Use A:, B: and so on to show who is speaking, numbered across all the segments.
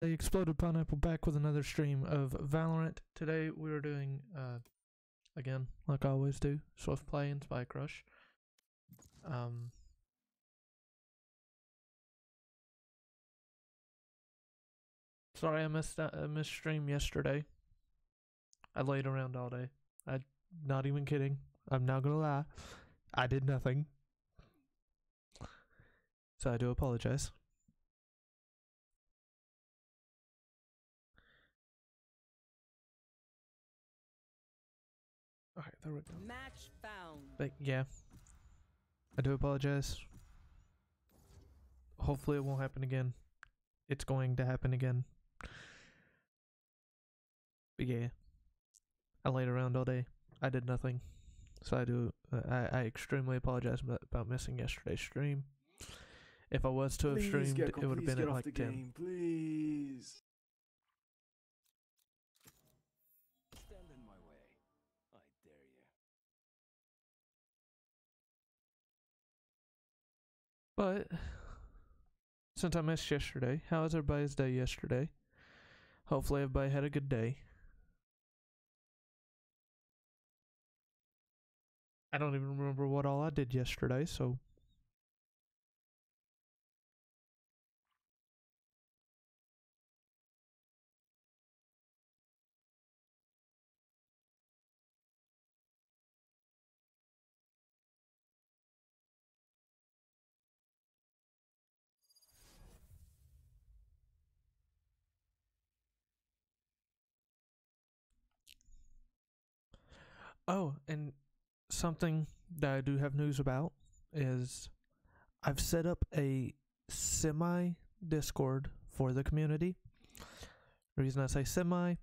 A: The Exploded Pineapple back with another stream of Valorant. Today we are doing, again, like I always do, Swift Play and Spike Rush. Sorry I missed stream yesterday. I laid around all day. I'm not even kidding. I'm not gonna lie. I did nothing. So I do apologize. Alright, there we go.
B: Match found.
A: But yeah, I do apologize. Hopefully it won't happen again. It's going to happen again. But yeah, I laid around all day. I did nothing. So I do. I extremely apologize about missing yesterday's stream. If I was to have streamed, it would have been at like 10.
C: Game, please. Stand in my way. I dare you.
A: But since I missed yesterday, how was everybody's day yesterday? Hopefully everybody had a good day. I don't even remember what all I did yesterday, so oh, and something that I do have news about is I've set up a semi Discord for the community. The reason I say semi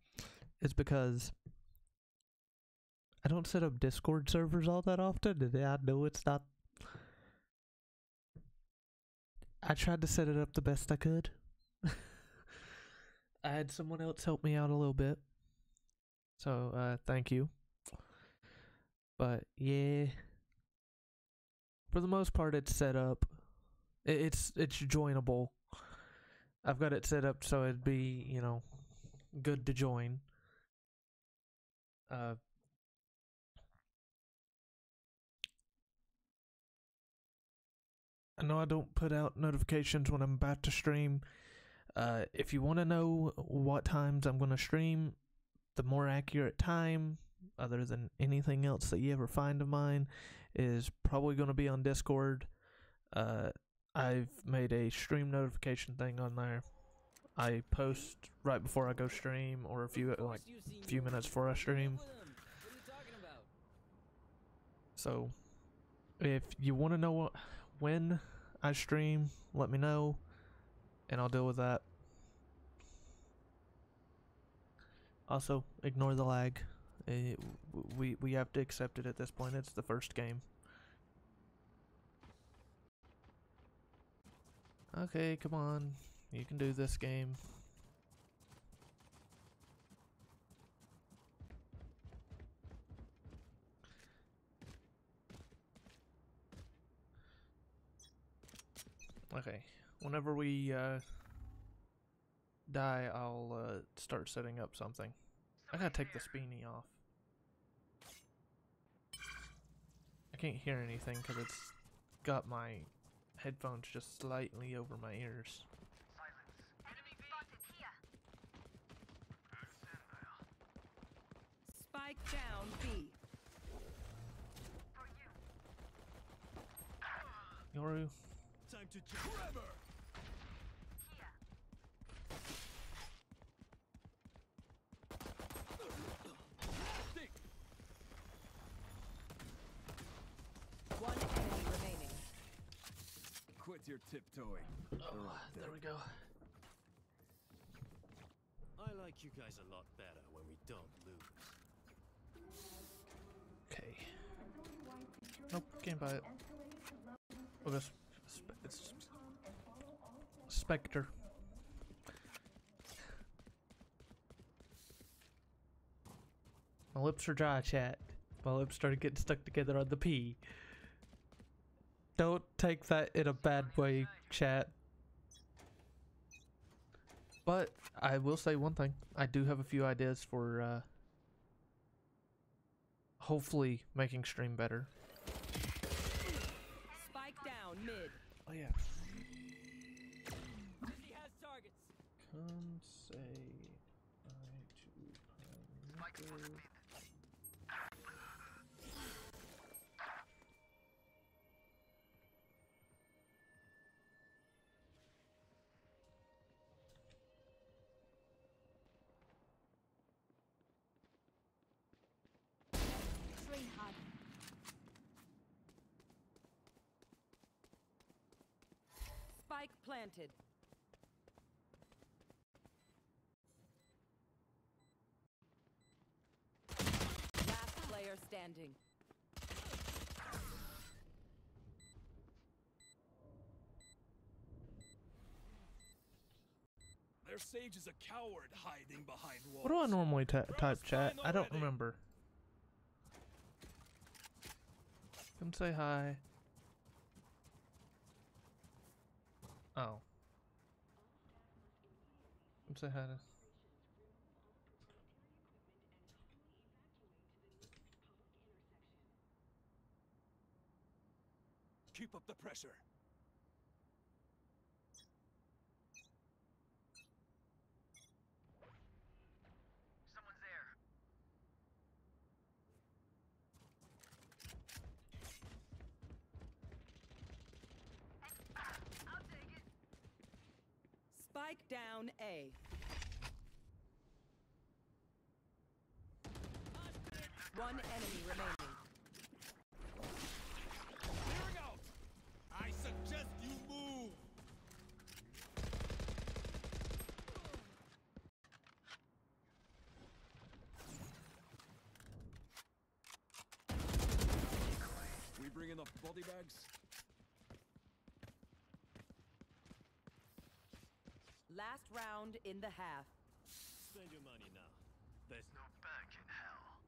A: is because I don't set up Discord servers all that often, and I know it's not. I tried to set it up the best I could. I had someone else help me out a little bit, so thank you. But yeah, for the most part, it's set up. It's joinable. I've got it set up so it'd be, you know, good to join. I know I don't put out notifications when I'm about to stream. If you want to know what times I'm going to stream, the more accurate time, other than anything else that you ever find of mine, is probably going to be on Discord. I've made a stream notification thing on there. I post right before I go stream, or a few minutes before I stream. So if you want to know when I stream, let me know, and I'll deal with that. Also, ignore the lag. We have to accept it at this point. It's the first game. Okay, come on. You can do this game. Okay, whenever we die, I'll start setting up something. I gotta take the beanie off. I can't hear anything because it's got my headphones just slightly over my ears.
B: Spike down B.
A: Yoru.
C: Time to Trevor.
B: One enemy remaining.
C: Quit your tiptoeing.
A: There we go.
D: I like you guys a lot better when we don't lose.
A: Okay. Nope, can't buy it. Oh, this it's Spectre. My lips are dry, chat. My lips started getting stuck together on the P. Don't take that in a bad way, chat. But I will say one thing. I do have a few ideas for hopefully making stream better.
B: Spike down mid.
A: Oh yeah.
C: He has targets.
A: Come say hi to Pineapple.
E: Train hard.
B: Spike planted. Last player standing.
C: Their sage is a coward hiding behind walls.
A: What do I normally type chat? I don't remember. Come say hi. Oh. Come say hi to.
C: Keep up the pressure. Someone's there.
E: I'll take it.
B: Spike down A. One enemy remaining.
C: Clearing out. I suggest you move. We bring in the body bags.
B: Last round in the half.
D: Spend your money now. There's no
C: Back in hell.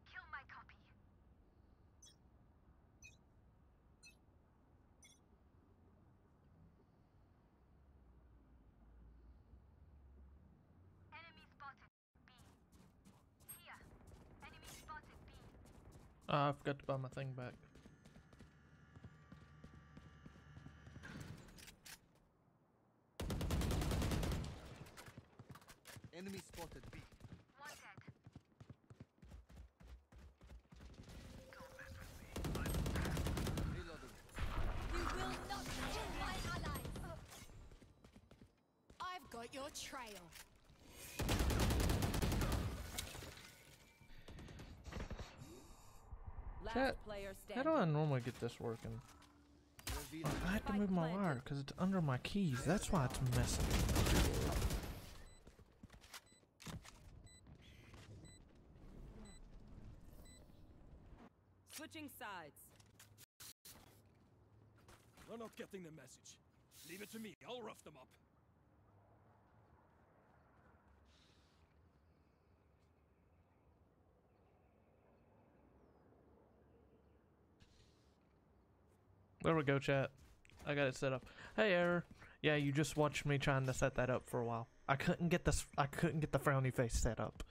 E: Kill my copy. Enemy spotted. B. Here. Enemy spotted. B.
A: I forgot to buy my thing back.
F: Enemy spotted B.
E: One dead.
F: Reloading.
E: You will not kill my allies. I've got your trail.
B: Last
A: Chat,
B: player
A: How
B: standing.
A: do I normally get this working?
F: Revealing.
A: I have to
B: Spike
A: move my
B: planted.
A: wire because it's under my keys. That's why it's messing.
B: Switching sides.
C: They're not getting the message. Leave it to me. I'll rough them up.
A: There we go, chat. I got it set up. Hey, Error. Yeah, you just watched me trying to set that up for a while. I couldn't get this. I couldn't get the frowny face set up.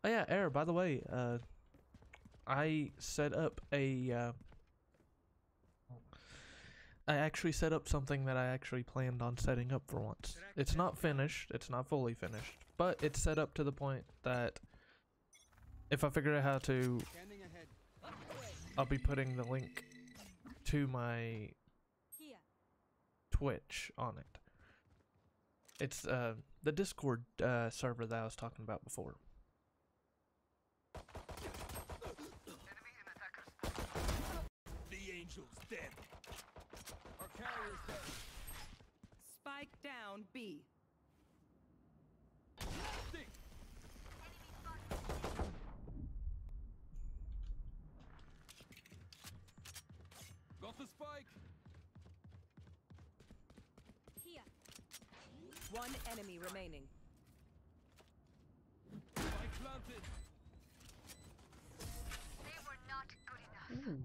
A: Oh yeah, Error. By the way, I set up a. I actually set up something that I actually planned on setting up for once. It's not finished. It's not fully finished, but it's set up to the point that if I figure out how to,
F: Scanning ahead.
A: I'll be putting the link to my
E: Here.
A: Twitch on it. It's the Discord server that I was talking about before.
C: The angel's dead. Our carrier's dead.
B: Spike down B.
C: Think. spike.
E: Here.
B: One enemy remaining.
C: Spike planted.
E: They were not good enough.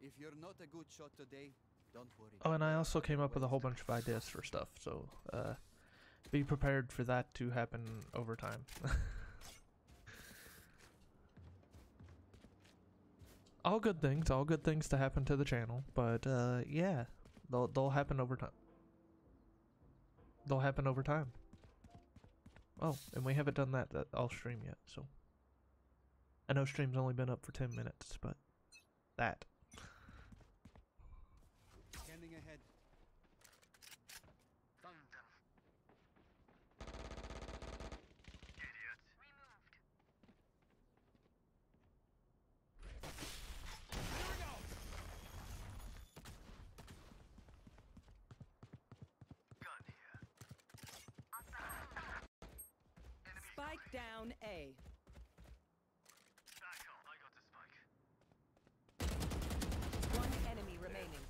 F: If you're not a good shot today, don't worry.
A: Oh, and I
F: There are
A: also
F: other
A: came up with a
F: ways
A: whole
F: to
A: bunch of ideas for stuff, so be prepared for that to happen over time. All good things to happen to the channel, but yeah, they'll happen over time. They'll happen over time. Oh, and we haven't done that all stream yet, so I know stream's only been up for 10 minutes, but that.
F: Scanning ahead.
E: Found them.
B: Spike down A. One enemy remaining.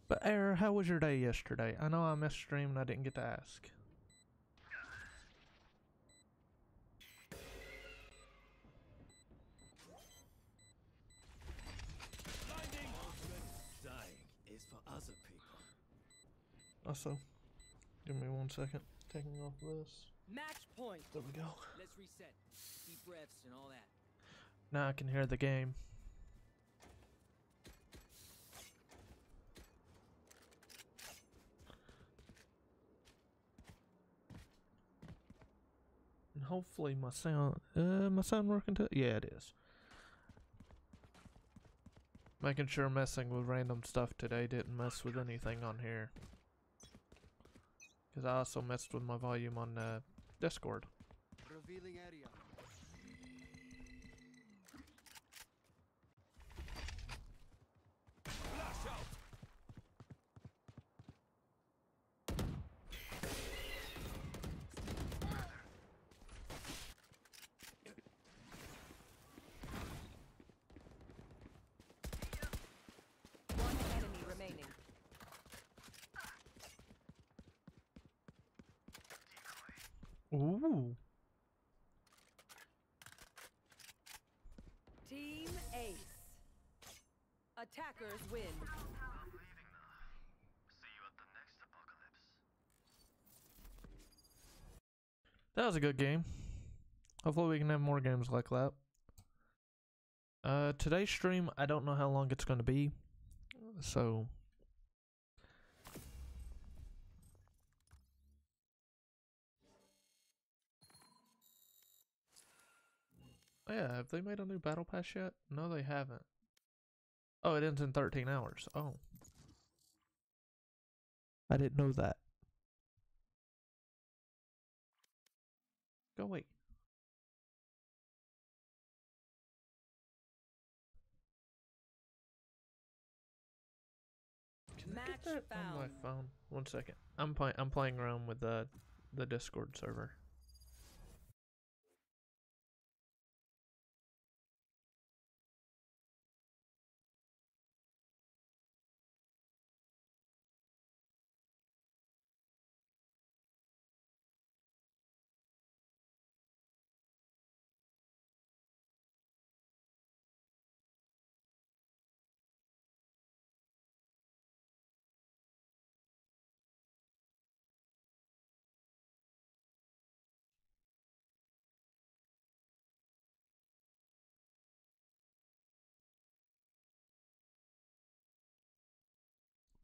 A: But Air, how was your day yesterday? I know I missed stream and I didn't get to ask.
D: Dying is for other people.
A: Also, give me 1 second. Taking off this.
B: Match point.
A: There we go.
G: Let's reset. Deep breaths and all that.
A: Now I can hear the game. And hopefully my sound working too? Yeah, it is. Making sure messing with random stuff today didn't mess with anything on here. Because I also messed with my volume on Discord.
F: Revealing area.
C: Flash out.
B: One enemy remaining.
A: Ooh.
B: Team Ace. Attackers win.
A: That was a good game. Hopefully we can have more games like that. Today's stream, I don't know how long it's going to be. So... Oh yeah, have they made a new battle pass yet? No, they haven't. Oh, it ends in 13 hours. Oh. I didn't know that. Go wait. Can I get
B: Match
A: that on my
B: found.
A: phone? 1 second. I'm playing around with the Discord server.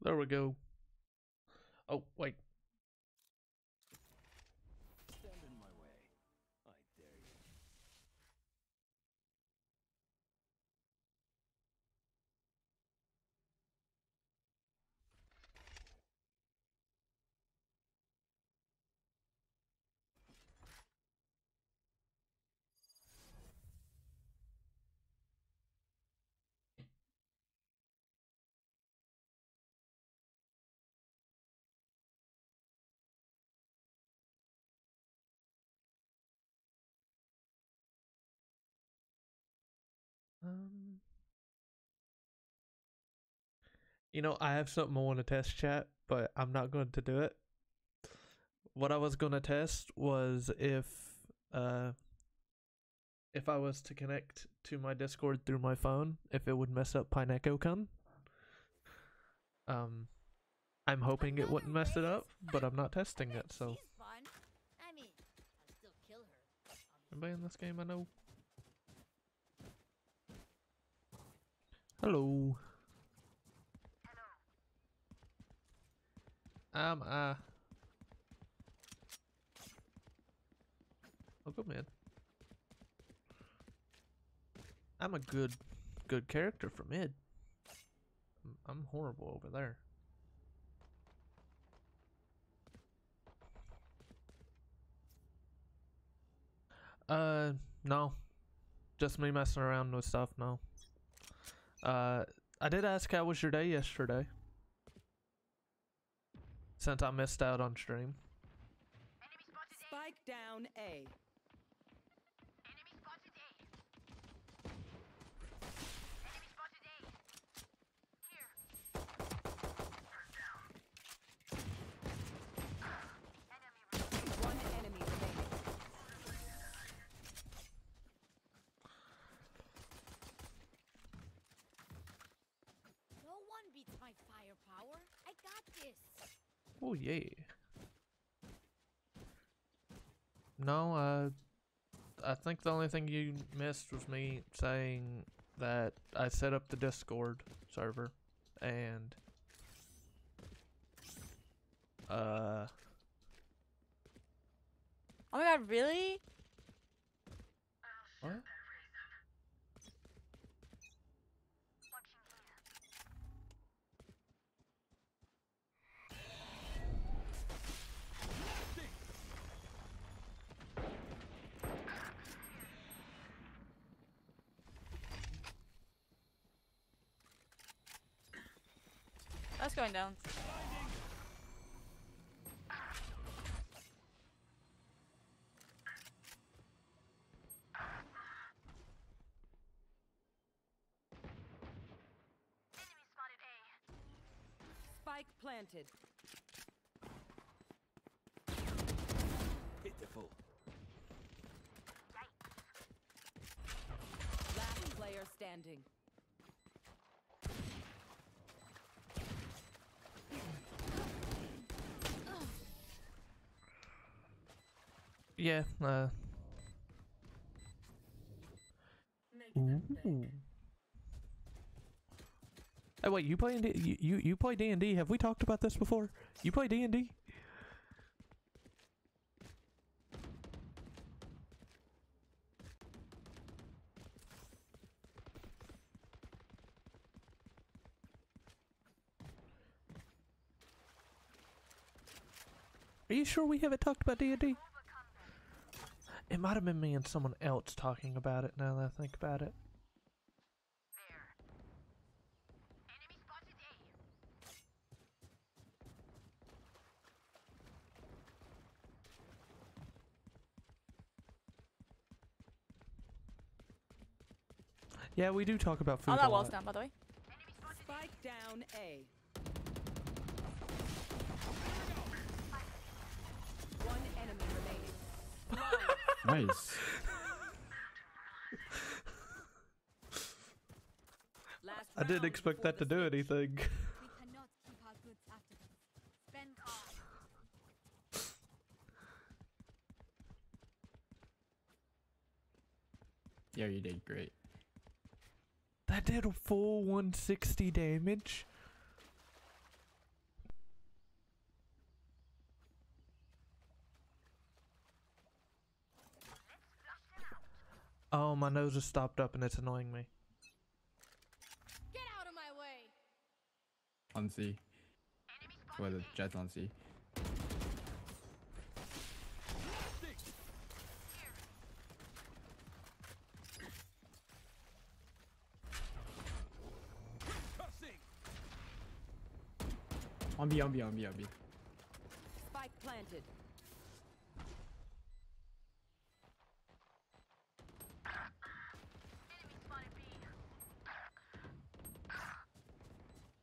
A: There we go. Oh, wait. You know, I have something I want to test, chat, but I'm not going to do it. What I was going to test was if I was to connect to my Discord through my phone, if it would mess up Pinecocon. I'm hoping it wouldn't mess it up, but I'm not testing it, so.
E: She's fun. I mean, I'll still kill her.
A: Anybody in this game I know? Hello. I'll go mid. I'm a good character for mid. I'm horrible over there. No. Just me messing around with stuff, no. I did ask how was your day yesterday. Since I missed out on stream.
B: Spike down A. One enemy remaining.
E: No one beats my firepower. I got this.
A: Oh yeah. No, I think the only thing you missed was me saying that I set up the Discord server and
H: Oh my god, really?
A: what?
H: That's going down.
B: Spike planted.
C: Pitiful.
B: Last player standing.
A: Yeah, Ooh. Hey, wait, you play you play D&D? Have we talked about this before? You play D&D? Are you sure we haven't talked about D&D? It might have been me and someone else talking about it now that I think about it. Yeah, we do talk about food
H: Oh,
A: a
H: that wall's
A: lot.
H: down, by the way.
B: Spike down A. One enemy remaining.
I: Nice.
B: Last
A: I didn't
B: round
A: expect
B: before
A: that to
B: the
A: do
B: switch.
A: anything.
E: We cannot keep our goods after this. Spend all.
I: Yeah, you did great.
A: That did a full 160 damage. Oh, my nose is stopped up and it's annoying me.
E: Get out of my way.
I: On C. Where the Jet's on C. On B, on B, on B, on B.
B: Spike planted.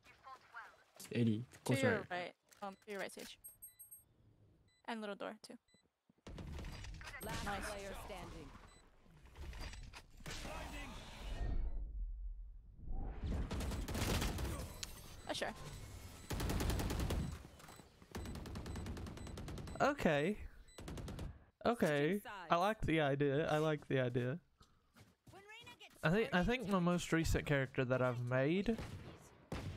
E: You fought well.
I: 80.
H: To
I: Goes
H: your
I: right.
H: right. To your right, Sage. And little door too.
B: Last
H: Nice.
B: player standing.
H: Oh sure.
A: Okay. Okay. I like the idea. I like the idea. I think my most recent character that I've made,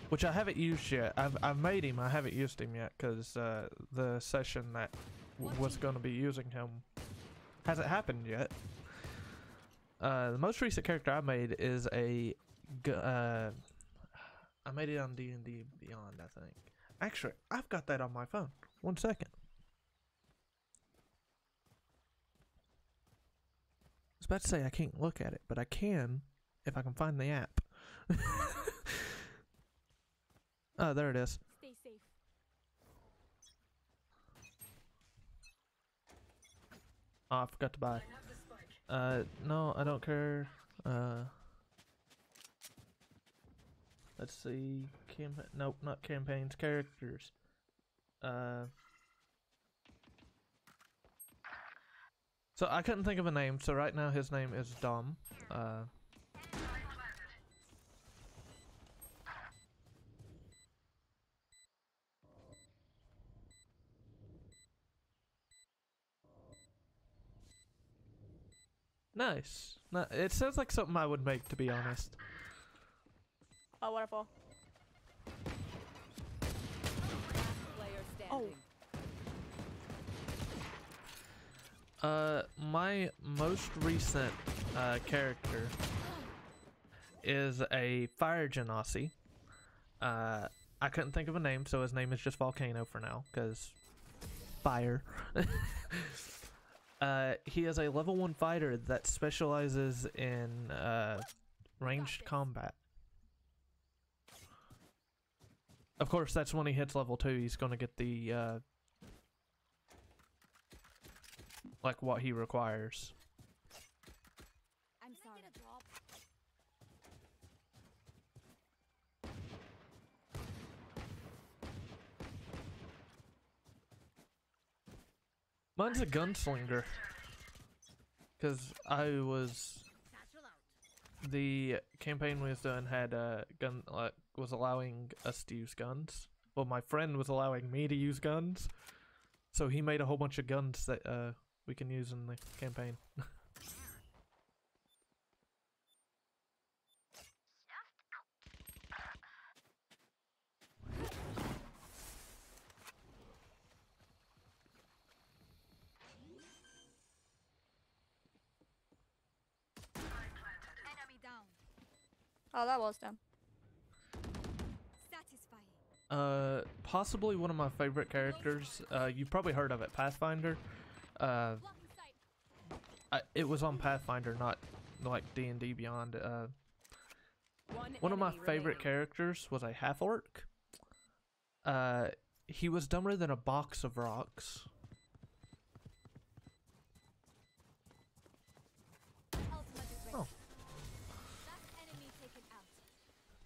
A: which I haven't used yet. I've made him. I haven't used him yet because the session that was going to be using him hasn't happened yet. The most recent character I made is I made it on D&D Beyond, I think. Actually, I've got that on my phone. 1 second. I was about to say I can't look at it, but I can if I can find the app. Oh, there it is.
E: Stay safe.
A: Oh, I forgot to buy. No, I don't care. Let's see. Nope, not campaigns. Characters. So I couldn't think of a name. So right now his name is Dom. Nice. No, it sounds like something I would make, to be honest.
H: Oh, waterfall.
B: Player standing.
A: My most recent character is a fire genasi. I couldn't think of a name, so his name is just Volcano for now, because fire. He is a level 1 fighter that specializes in ranged combat. Of course, that's when he hits level 2, he's gonna get the like what he requires.
E: I'm sorry.
A: Mine's a gunslinger. Cause the campaign we was doing had was allowing us to use guns. Well, my friend was allowing me to use guns, so he made a whole bunch of guns that we can use in the campaign.
E: Enemy down.
H: Oh, that was them.
E: Satisfying.
A: Possibly one of my favorite characters. You've probably heard of it, Pathfinder.
E: Blocking sight.
A: It was on Pathfinder, not like D&D Beyond. One of my
B: enemy
A: favorite
B: remaining.
A: characters was a half-orc. He was dumber than a box of rocks.
E: Ultimate is ready.
A: Oh.
E: Last enemy taken out.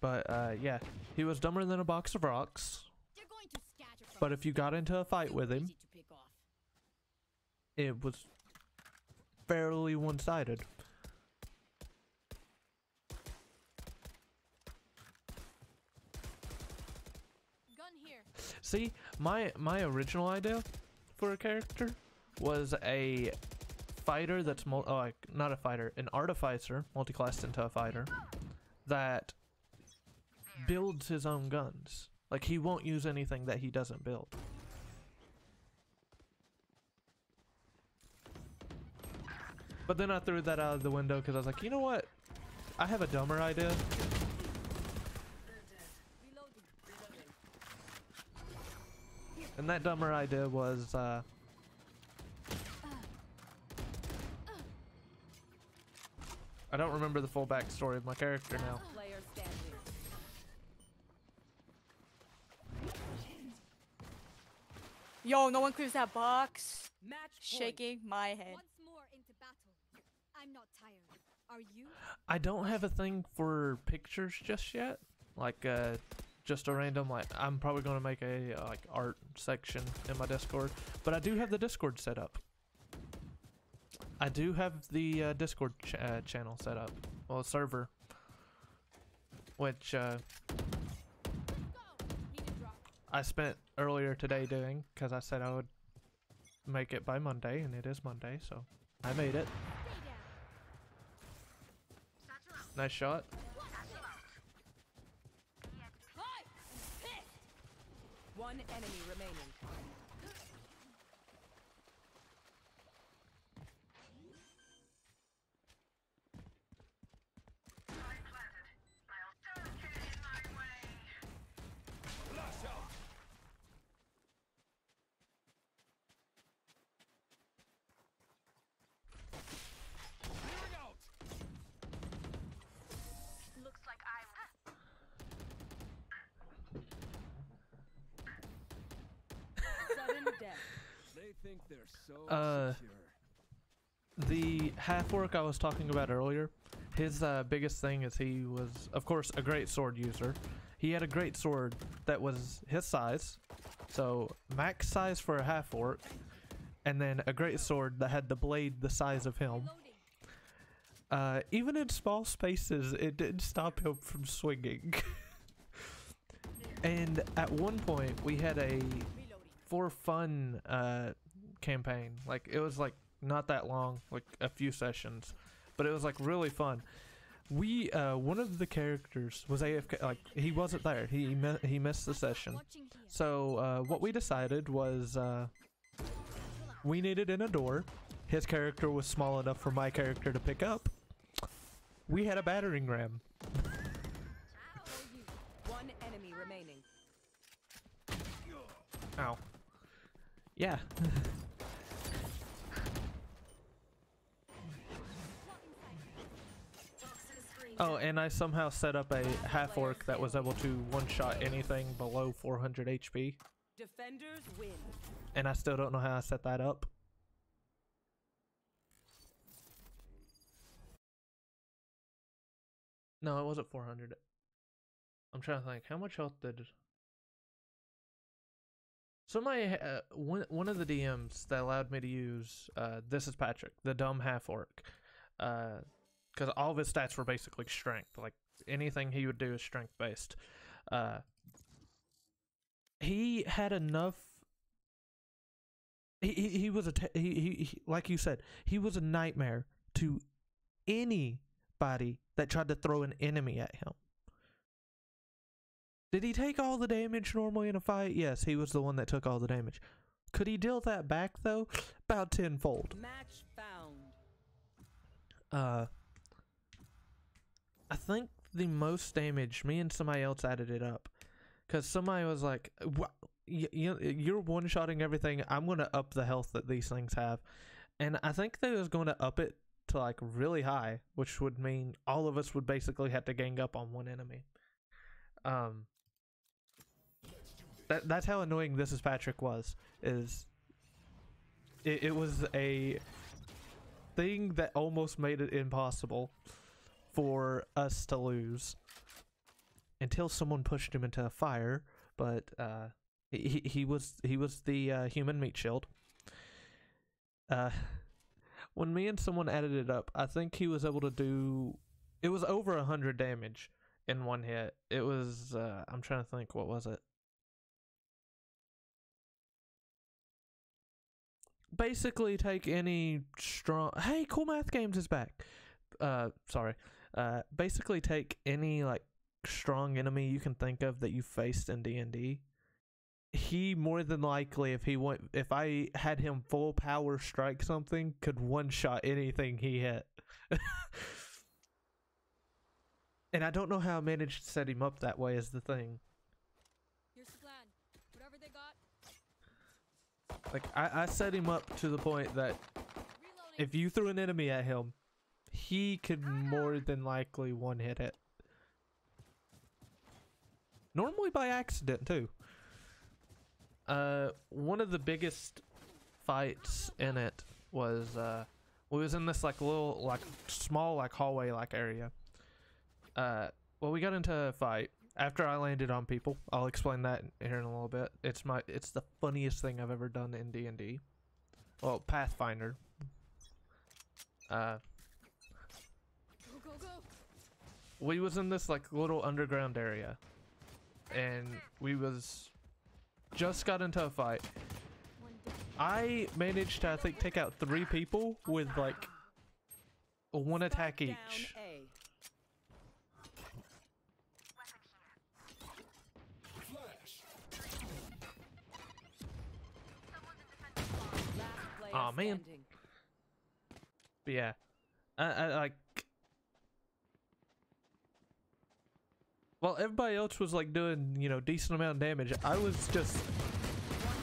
A: But yeah, he was dumber than a box of rocks.
E: They're going to scatter from
A: But if you got into a fight with him,
G: Easy to pick off.
A: it was fairly one-sided.
E: gun here.
A: See, my original idea for a character was a fighter that's not a fighter, an artificer multi-classed into a fighter that builds his own guns. Like, he won't use anything that he doesn't build. But then I threw that out of the window because I was like, you know what? I have a dumber idea.
B: Reloading.
A: And that dumber idea was, I don't remember the full backstory of my character now.
B: Player standing.
H: Yo, no one clears that box.
B: Match point.
H: Shaking my head.
E: Once more into battle. I'm not tired. Are you?
A: I don't have a thing for pictures just yet. Like, just a random, like, I'm probably gonna make a like art section in my Discord, but I do have the Discord set up. I do have the Discord channel set up, well, server, which I spent earlier today doing because I said I would make it by Monday, and it is Monday, so I made it. Nice shot.
B: One enemy remaining.
E: Looks like I
B: Sudden death.
C: They think they're so secure.
A: The half orc I was talking about earlier, his biggest thing is he was, of course, a great sword user. He had a great sword that was his size, so max size for a half orc, and then a great sword that had the blade the size of him. Even in small spaces, it didn't stop him from swinging. And at one point, we had a for fun campaign. Like, it was like not that long, like a few sessions, but it was like really fun. We one of the characters was AFK, like he wasn't there. He missed the session. So what we decided was we needed in a door. His character was small enough for my character to pick up. We had a battering ram.
B: One enemy remaining.
A: Ow. Yeah. Oh, and I somehow set up a half orc that was able to one-shot anything below 400 HP.
B: Defenders win.
A: And I still don't know how I set that up. No, it wasn't 400. I'm trying to think. How much health did... Somebody, one of the DMs that allowed me to use, this is Patrick, the dumb half orc. Because all of his stats were basically strength. Like, anything he would do is strength based. He had enough... He was he like you said, he was a nightmare to anybody that tried to throw an enemy at him. Did he take all the damage normally in a fight? Yes, he was the one that took all the damage. Could he deal that back though? About tenfold.
B: Match found.
A: I think the most damage, me and somebody else added it up, because somebody was like, you're one-shotting everything, I'm going to up the health that these things have. And I think they was going to up it to like really high, which would mean all of us would basically have to gang up on one enemy. That's how annoying This Is Patrick was. It was a thing that almost made it impossible for us to lose until someone pushed him into a fire. But he was the human meat shield. When me and someone added it up, I think he was able to do, it was over 100 damage in one hit. It was I'm trying to think, what was it? Basically take any strong, hey, Cool Math Games is back. Sorry. Basically take any like strong enemy you can think of that you faced in D&D. He more than likely, if I had him full power strike something, could one-shot anything he hit. And I don't know how I managed to set him up that way is the thing.
H: Here's the plan. Whatever they got.
A: Like, I set him up to the point that if you threw an enemy at him, he could more than likely one-hit it. Normally by accident, too. One of the biggest fights in it was, we was in this, like, little, like, small, like, hallway-like area. Well, we got into a fight, After I landed on people, I'll explain that here in a little bit. It's the funniest thing I've ever done in D&D. Well, Pathfinder.
H: Go, go, go.
A: We was in this like little underground area, and we was just got into a fight.
H: One down.
A: I managed to, I think, take out 3 people with like 1 attack
B: Spike
A: each.
B: down A. Last player
A: Aw, man.
B: standing.
A: But yeah, I like. Well, everybody else was like doing, you know, decent amount of damage. I was just
B: One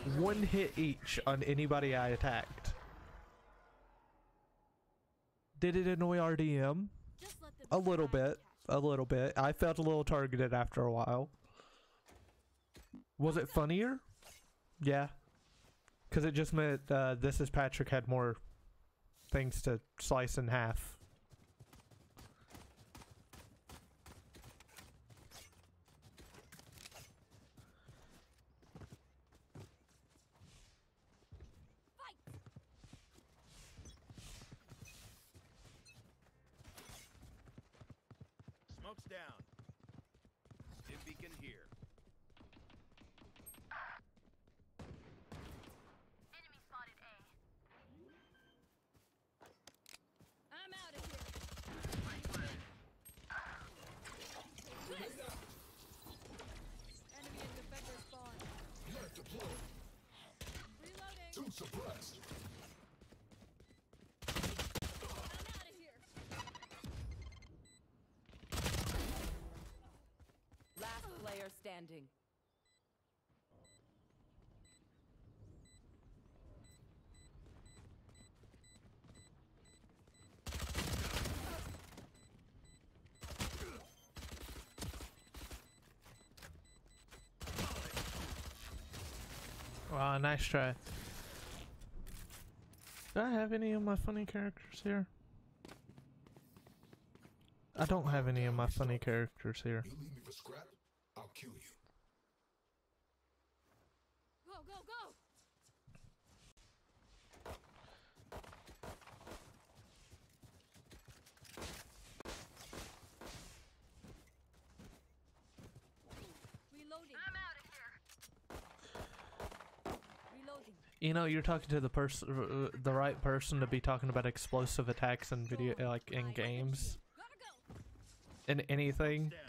B: enemy
A: 1 hit each on anybody I attacked. Did it annoy RDM?
H: Just let them
A: A little
H: try and
A: bit.
H: catch
A: A little bit. I felt a little targeted after a while. Was it funnier? Yeah. Because it just meant This Is Patrick had more things to slice in half.
C: Smoke's down. Stim beacon here.
E: Enemy spotted A.
H: I'm out of here. Enemy and defender spawn. Reloading. I'm out of here.
B: Last player standing.
A: Wow, nice try. Do I have any of my funny characters here? I don't have any of my funny characters here.
J: You leave me for scrap, I'll kill you.
H: Go, go, go. Reloading.
E: I'm out of here.
H: Reloading.
A: You know, you're talking to the person, the right person to be talking about explosive attacks in video, like in games,
H: Gotta go.
A: in anything.
C: Down.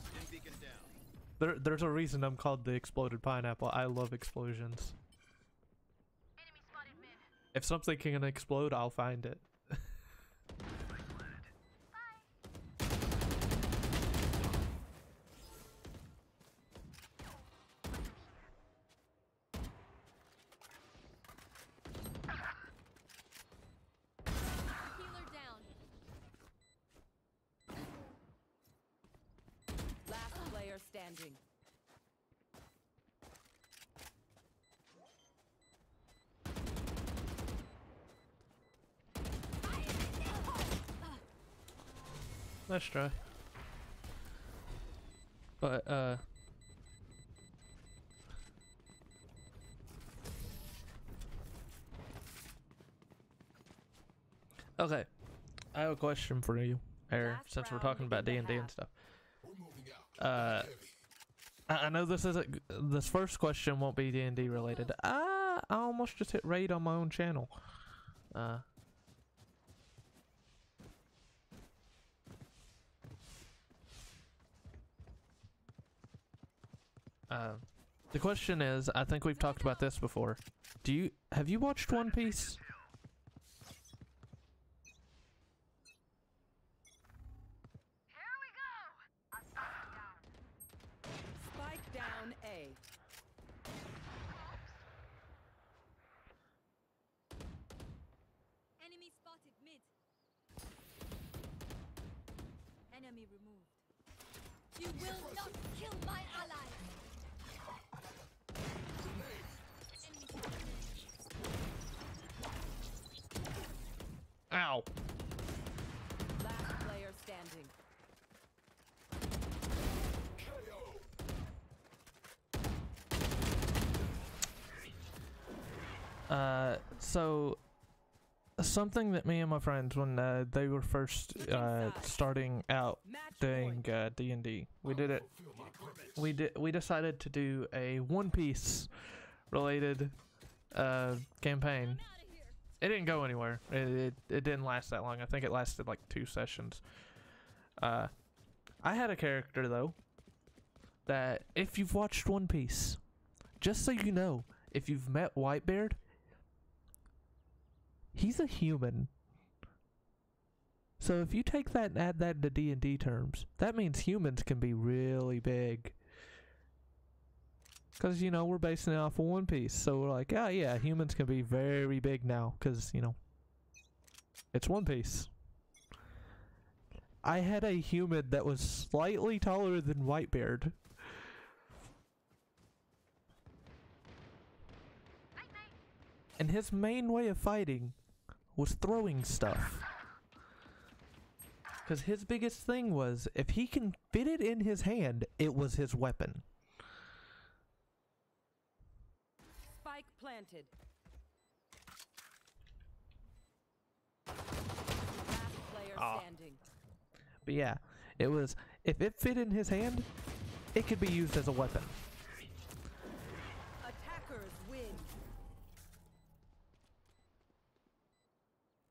C: Stim beacon down.
A: There's a reason I'm called the Exploded Pineapple. I love explosions.
E: Enemy spotted mid.
A: If something can explode, I'll find it.
H: Healer down.
B: Last player standing.
A: Let's try. But okay, I have a question for you, Air,
B: Last
A: since we're
B: round
A: talking about
B: in the
A: D&D and
B: half.
A: stuff.
J: We're moving out.
A: Uh, I know this isn't. This first question won't be D&D related. I almost just hit raid on my own channel. The question is, I think we've talked about this before. Have you watched One Piece?
E: Here we go.
B: Spike down A.
H: Enemy spotted mid. Enemy removed. You will not kill my ally. Enemy spotted mid.
A: Ow!
B: Last player standing.
A: So, something that me and my friends, when they were first starting out
B: Match
A: doing
B: point.
A: D&D, we did it. We decided to do a One Piece related campaign. It didn't go anywhere. It didn't last that long. I think it lasted like 2 sessions. I had a character though that, if you've watched One Piece, just so you know, if you've met Whitebeard, he's a human. So if you take that and add that to D&D terms, that means humans can be really big. Because, you know, we're basing it off of One Piece. So we're like, oh yeah, humans can be very big now. Because, you know, it's One Piece. I had a human that was slightly taller than Whitebeard. And his main way of fighting was throwing stuff. Because his biggest thing was, if he can fit it in his hand, it was his weapon.
B: Spike planted. Last player standing.
A: But yeah, it was, if it fit in his hand, it could be used as a weapon.
B: Attackers win.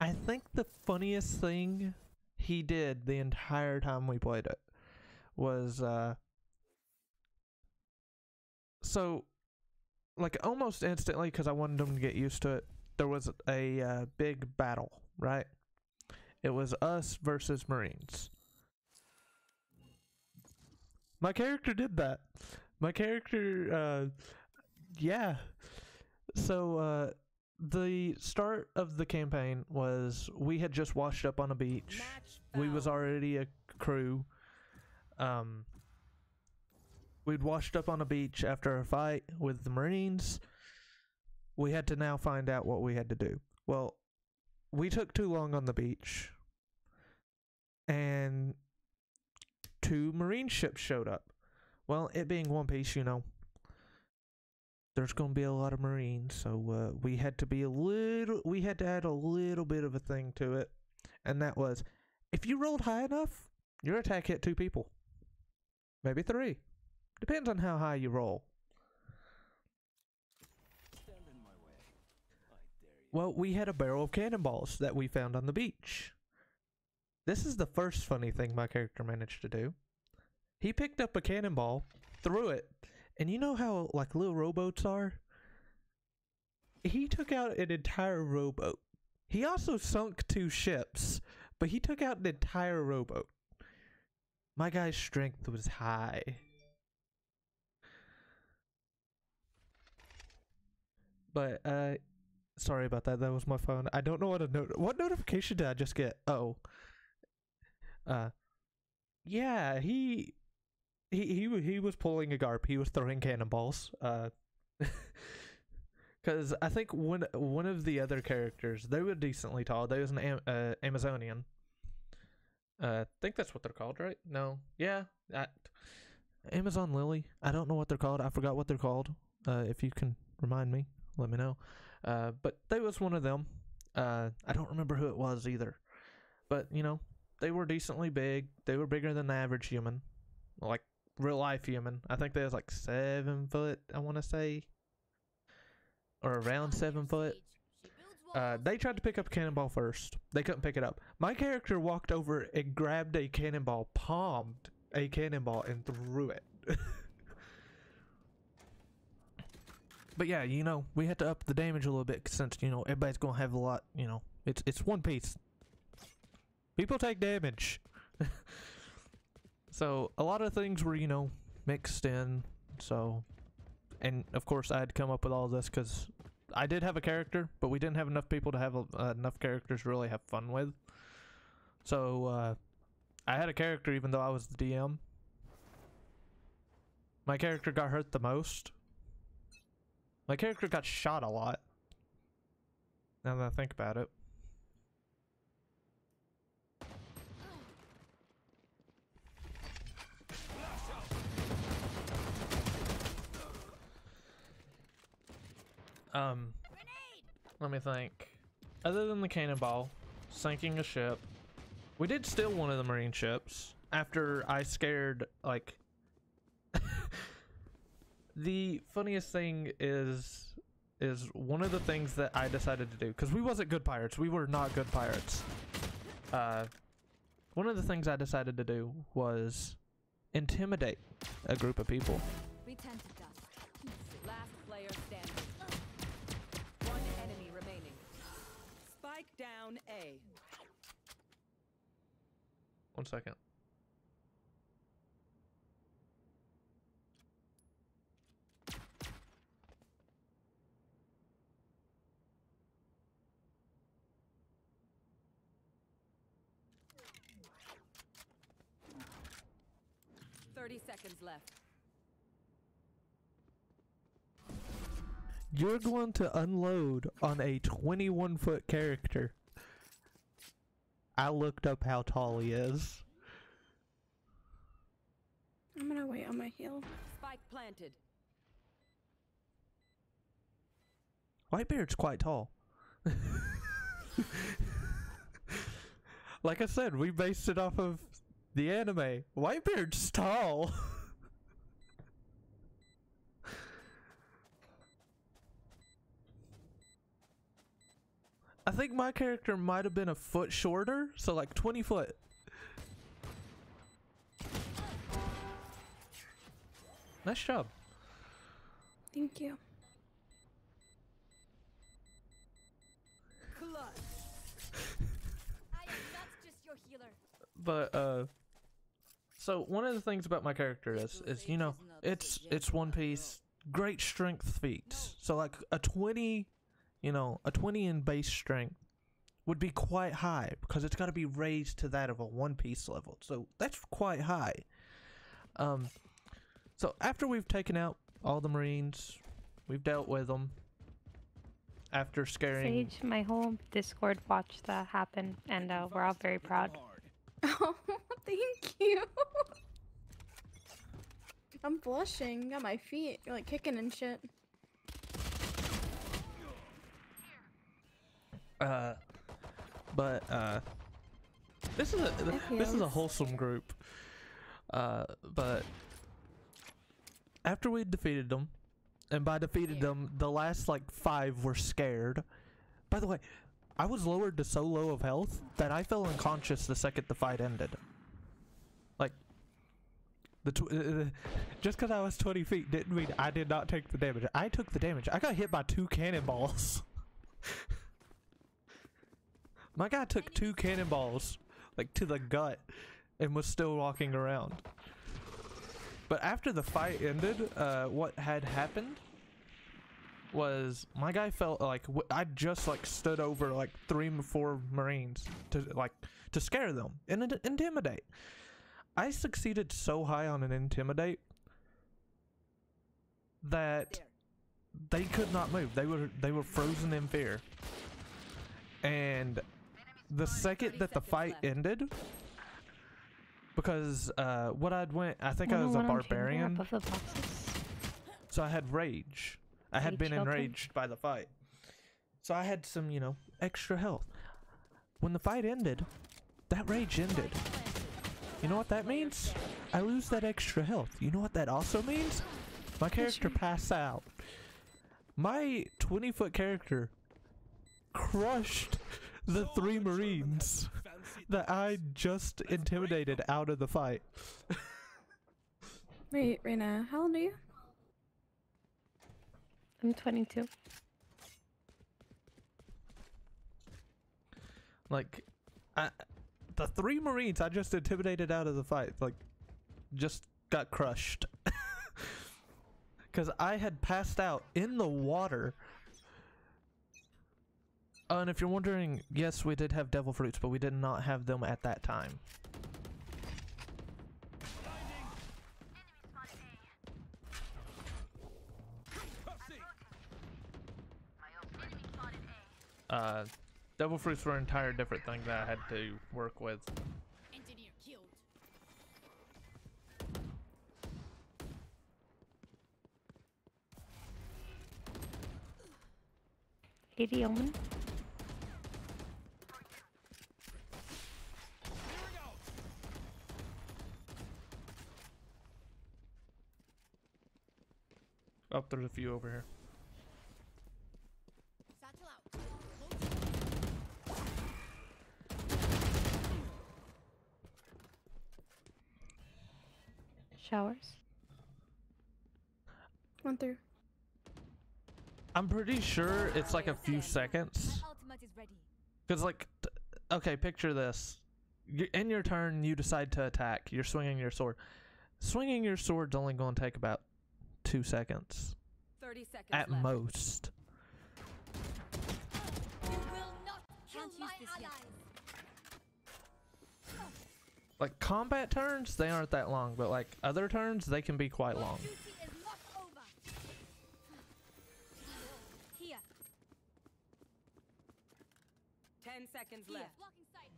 A: I think the funniest thing he did the entire time we played it was, so, like, almost instantly, because I wanted him to get used to it, there was a big battle, right? It was us versus Marines. My character did that. My character, yeah. So, the start of the campaign was, we had just washed up on a beach. We was already a crew. We'd washed up on a beach after a fight with the Marines. We had to now find out what we had to do. Well, we took too long on the beach, and 2 Marine ships showed up. Well, it being One Piece, you know, there's going to be a lot of Marines, so we had to add a little bit of a thing to it, and that was, if you rolled high enough, your attack hit 2 people, maybe 3, depends on how high you roll.
C: Stand in my way. I dare you.
A: Well, we had a barrel of cannonballs that we found on the beach. This is the first funny thing my character managed to do. He picked up a cannonball, threw it, and you know how, like, little rowboats are? He took out an entire rowboat. He also sunk 2 ships, but he took out an entire rowboat. My guy's strength was high. But, sorry about that. That was my phone. I don't know what notification did I just get? Oh. Yeah, he was pulling a GARP. He was throwing cannonballs. Because I think one of the other characters, they were decently tall. They was an Amazonian. I think that's what they're called, right? No. Yeah. Amazon Lily. I don't know what they're called. I forgot what they're called. If you can remind me, let me know. But they was one of them. I don't remember who it was either. But, you know, they were decently big. They were bigger than the average human. Like, real life human. I think they was like 7 foot, I want to say. Or around 7 foot. They tried to pick up a cannonball first. They couldn't pick it up. My character walked over and grabbed a cannonball, palmed a cannonball, and threw it. But yeah, you know, we had to up the damage a little bit since, you know, everybody's going to have a lot, you know. It's One Piece. People take damage. So, a lot of things were, you know, mixed in. So, and of course I had to come up with all this because I did have a character, but we didn't have enough people to have enough characters to really have fun with. So, I had a character even though I was the DM. My character got hurt the most. My character got shot a lot. Now that I think about it. Let me think. Other than the cannonball, sinking a ship, we did steal one of the Marine ships after I scared, like... The funniest thing is one of the things that I decided to do, because we wasn't good pirates. We were not good pirates. One of the things I decided to do was intimidate a group of people.
H: We tend to die.
B: Last player standing. One enemy remaining. Spike down A.
A: 1 second.
B: Seconds left.
A: You're going to unload on a 21-foot character. I looked up how tall he is.
K: I'm gonna wait on my heal.
B: Spike planted.
A: Whitebeard's quite tall. Like I said, we based it off of the anime. Whitebeard's tall. I think my character might have been a foot shorter, so like 20 foot. Nice job.
K: Thank you.
B: Clutch.
H: I am not just your healer.
A: But so one of the things about my character is you know, it's One Piece, great strength feats. So like a 20, you know, a 20 in base strength would be quite high because it's got to be raised to that of a One Piece level. So that's quite high. So after we've taken out all the Marines, we've dealt with them. After scaring
L: Sage, my whole Discord watched that happen, and we're all very proud.
K: Oh, thank you. I'm blushing. Got my feet like kicking and shit.
A: This is a wholesome group. But after we defeated them, and by defeated them, the last like 5 were scared. By the way, I was lowered to so low of health that I fell unconscious the second the fight ended. Like, just because I was 20 feet didn't mean I did not take the damage. I took the damage. I got hit by 2 cannonballs. My guy took 2 cannonballs, like to the gut, and was still walking around. But after the fight ended, what had happened was my guy felt like I just like stood over like 3 or 4 Marines to scare them and intimidate. I succeeded so high on an intimidate that they could not move. They were frozen in fear. And the second that the fight ended, because what I think I was a barbarian, so I had rage. I had been enraged by the fight, so I had some, you know, extra health. When the fight ended, that rage ended. You know what that means? I lose that extra health. You know what that also means? My character passed out. My 20-foot character crushed the 3 Marines that I just intimidated out of the fight.
K: Wait, Reina, how old are you?
L: I'm 22.
A: Like, the 3 Marines I just intimidated out of the fight, like, just got crushed. Because I had passed out in the water. And if you're wondering, yes, we did have devil fruits, but we did not have them at that time. Devil fruits were an entire different thing that I had to work with.
H: Engineer killed.
L: 80 Omen.
A: Oh, there's a few over here.
H: Satchel out.
L: Showers.
K: One through.
A: I'm pretty sure it's like a few seconds.
H: My ultimate is ready.
A: Because, like, okay, picture this. In your turn, you decide to attack. You're swinging your sword. Swinging your sword's only going to take about 2 seconds.
B: 30 seconds
A: At
B: left.
A: most.
H: You will not kill my allies.
A: Like, combat turns, they aren't that long. But, like, other turns, they can be quite long.
H: Duty is not over. Here.
B: 10 seconds
H: Here.
B: left.
H: Blocking sight.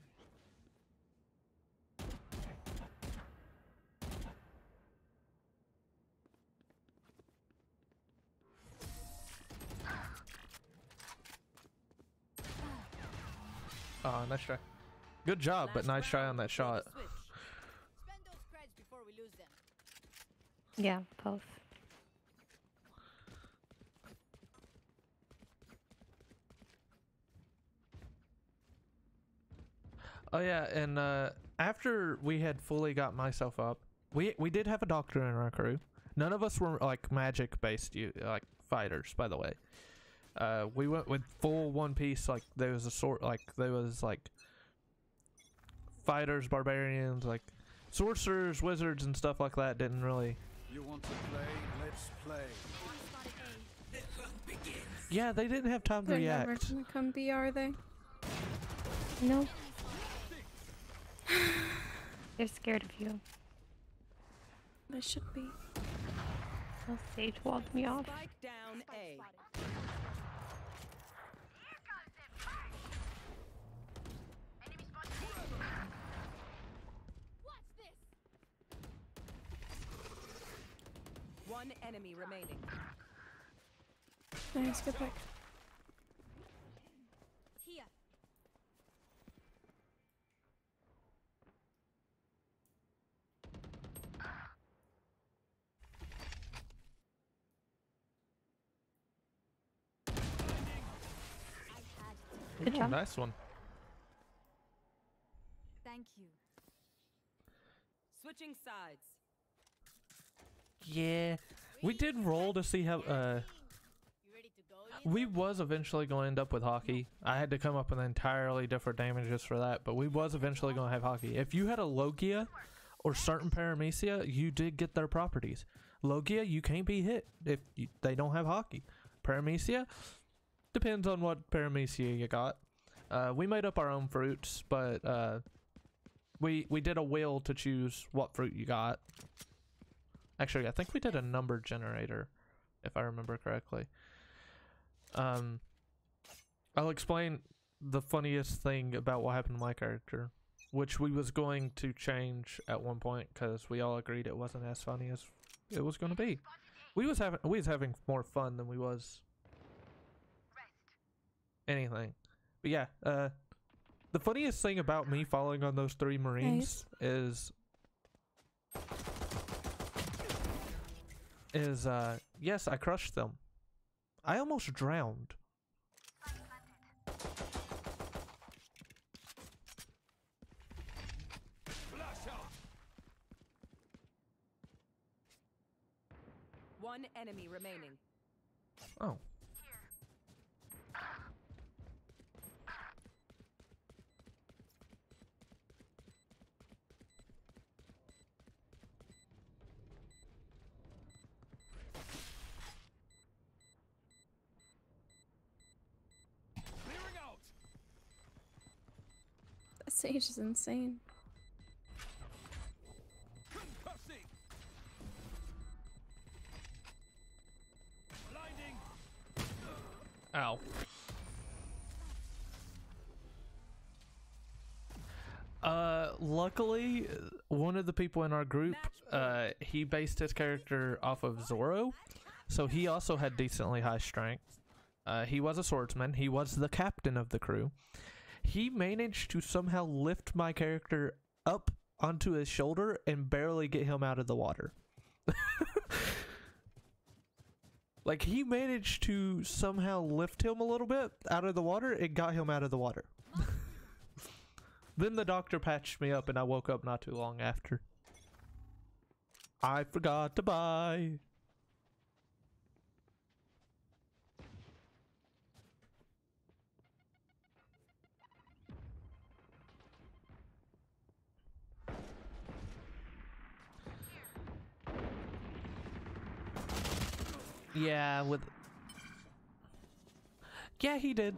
A: Oh, nice try. Good job, but nice try on that shot.
H: Spend those credits before we lose them.
L: Yeah, both.
A: Oh yeah, and after we had fully got myself up, we did have a doctor in our crew. None of us were like magic based like fighters, by the way. We went with full one piece. Like there was a sort like there was like fighters, barbarians, like sorcerers, wizards, and stuff like that. Didn't really.
F: You want to play? Let's play.
A: Yeah, they didn't have time to
K: They're never
A: react.
K: gonna come B, are they?
L: No. They're scared of you.
K: They should be.
L: Oh, Sage walked me off.
B: Spike down A.
H: Watch this.
B: One enemy remaining.
K: Nice, good pick.
H: Here.
L: Good
A: Ooh,
L: job.
A: nice one.
H: Thank you.
B: Switching sides.
A: Yeah, we did roll to see how.
H: You ready to go?
A: We was eventually going to end up with hockey. I had to come up with entirely different damages for that, but we was eventually going to have hockey. If you had a Logia or certain Paramecia, you did get their properties. Logia, you can't be hit if they don't have hockey. Paramecia, depends on what Paramecia you got. We made up our own fruits, but we did a wheel to choose what fruit you got. Actually, I think we did a number generator, if I remember correctly. I'll explain the funniest thing about what happened to my character, which we was going to change at one point because we all agreed it wasn't as funny as it was going to be. We was having more fun than we was anything. But yeah, the funniest thing about me falling on those 3 Marines is yes, I crushed them. I almost drowned.
B: One enemy remaining.
A: Oh.
K: That Sage is insane.
A: Ow. Luckily, one of the people in our group, he based his character off of Zoro, so he also had decently high strength. He was a swordsman. He was the captain of the crew. He managed to somehow lift my character up onto his shoulder and barely get him out of the water. Like, he managed to somehow lift him a little bit out of the water and got him out of the water. Then the doctor patched me up and I woke up not too long after. I forgot to buy. Yeah, yeah, he did.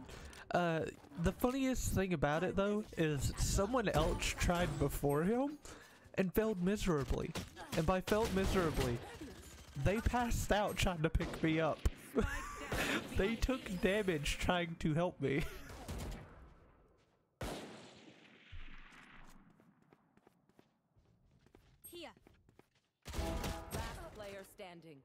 A: The funniest thing about it though is someone else tried before him and failed miserably. And by failed miserably, they passed out trying to pick me up. They took damage trying to help me.
H: Here.
B: Last player standing.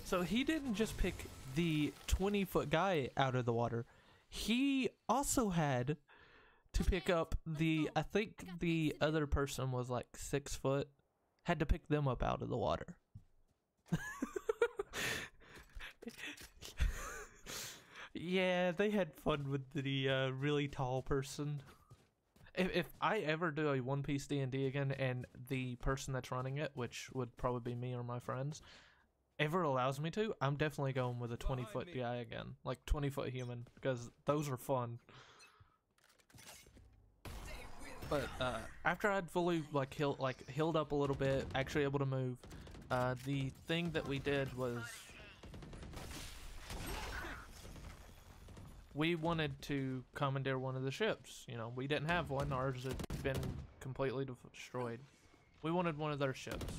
A: So he didn't just pick the 20-foot guy out of the water. He also had to pick up the, I think the other person was like 6 foot, had to pick them up out of the water. Yeah, they had fun with the really tall person. If I ever do a One Piece D&D again and the person that's running it, which would probably be me or my friends, ever allows me to, I'm definitely going with a 20-foot guy again. Like 20-foot human, because those are fun. But after I'd fully healed up a little bit, actually able to move, the thing that we did was we wanted to commandeer one of the ships. You know, we didn't have one. Ours had been completely destroyed. We wanted one of their ships.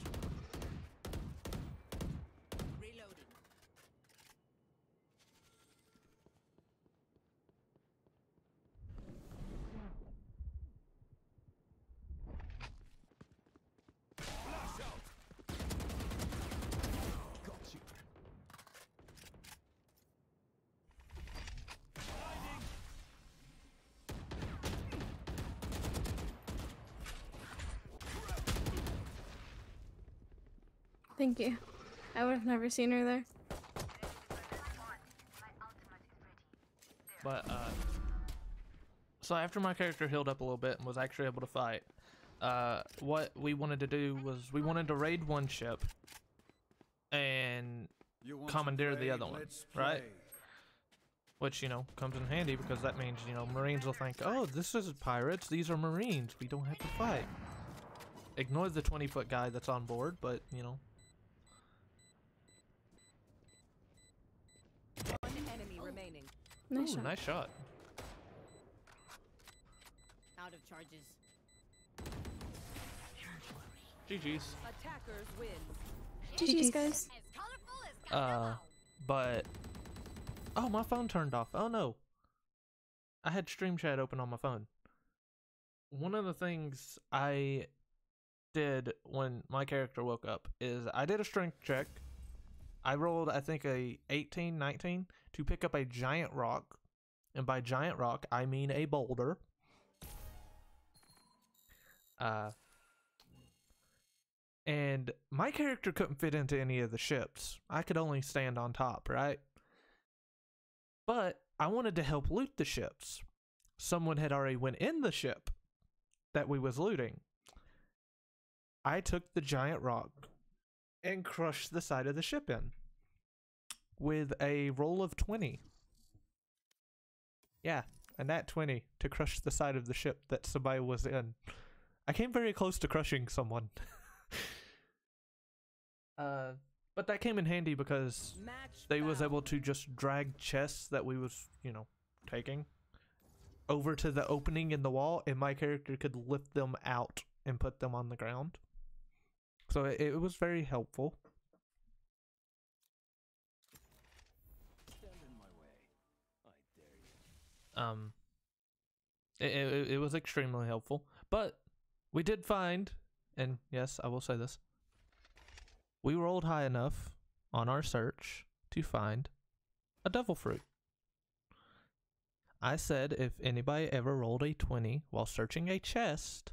K: Thank you. I would have never seen her there.
A: But so after my character healed up a little bit and was actually able to fight, what we wanted to do was we wanted to raid one ship and commandeer the other one, right? Which, you know, comes in handy because that means, you know, Marines will think, oh, this is pirates, these are Marines, we don't have to fight. Ignore the 20-foot guy that's on board, but, you know.
B: One enemy remaining.
K: Nice
A: Ooh,
K: shot.
A: nice shot.
H: Out of charges.
A: GG's.
B: Attackers win.
K: GG's, guys.
H: As colorful as
A: But oh, my phone turned off. Oh no. I had Stream Chat open on my phone. One of the things I did when my character woke up is I did a strength check. I rolled, I think, a 18, 19 to pick up a giant rock. And by giant rock, I mean a boulder. And my character couldn't fit into any of the ships. I could only stand on top, right? But I wanted to help loot the ships. Someone had already went in the ship that we was looting. I took the giant rock and crushed the side of the ship in with a roll of 20. Yeah, a nat 20 to crush the side of the ship that somebody was in. I came very close to crushing someone. But that came in handy because they was able to just drag chests that we was, you know, taking over to the opening in the wall, and my character could lift them out and put them on the ground. So it was very helpful.
C: Stand in my way. I dare you.
A: It was extremely helpful, but we did find, and yes, I will say this, we rolled high enough on our search to find a devil fruit. I said if anybody ever rolled a 20 while searching a chest,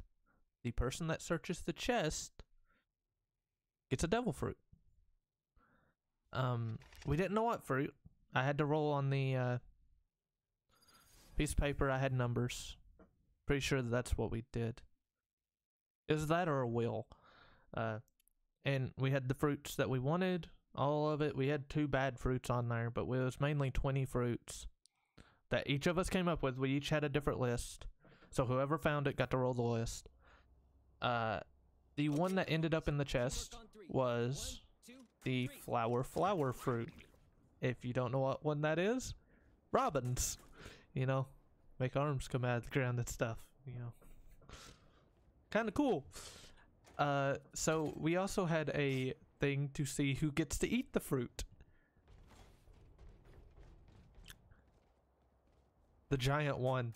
A: the person that searches the chest gets a devil fruit. We didn't know what fruit. I had to roll on the piece of paper. I had numbers. Pretty sure that's what we did. Is that or a wheel? And we had the fruits that we wanted. All of it. We had 2 bad fruits on there, but it was mainly 20 fruits that each of us came up with. We each had a different list. So whoever found it got to roll the list. The one that ended up in the chest was the flower fruit. If you don't know what one that is, robins. You know, make arms come out of the ground and stuff. You know, kind of cool. So we also had a thing to see who gets to eat the fruit. The giant won.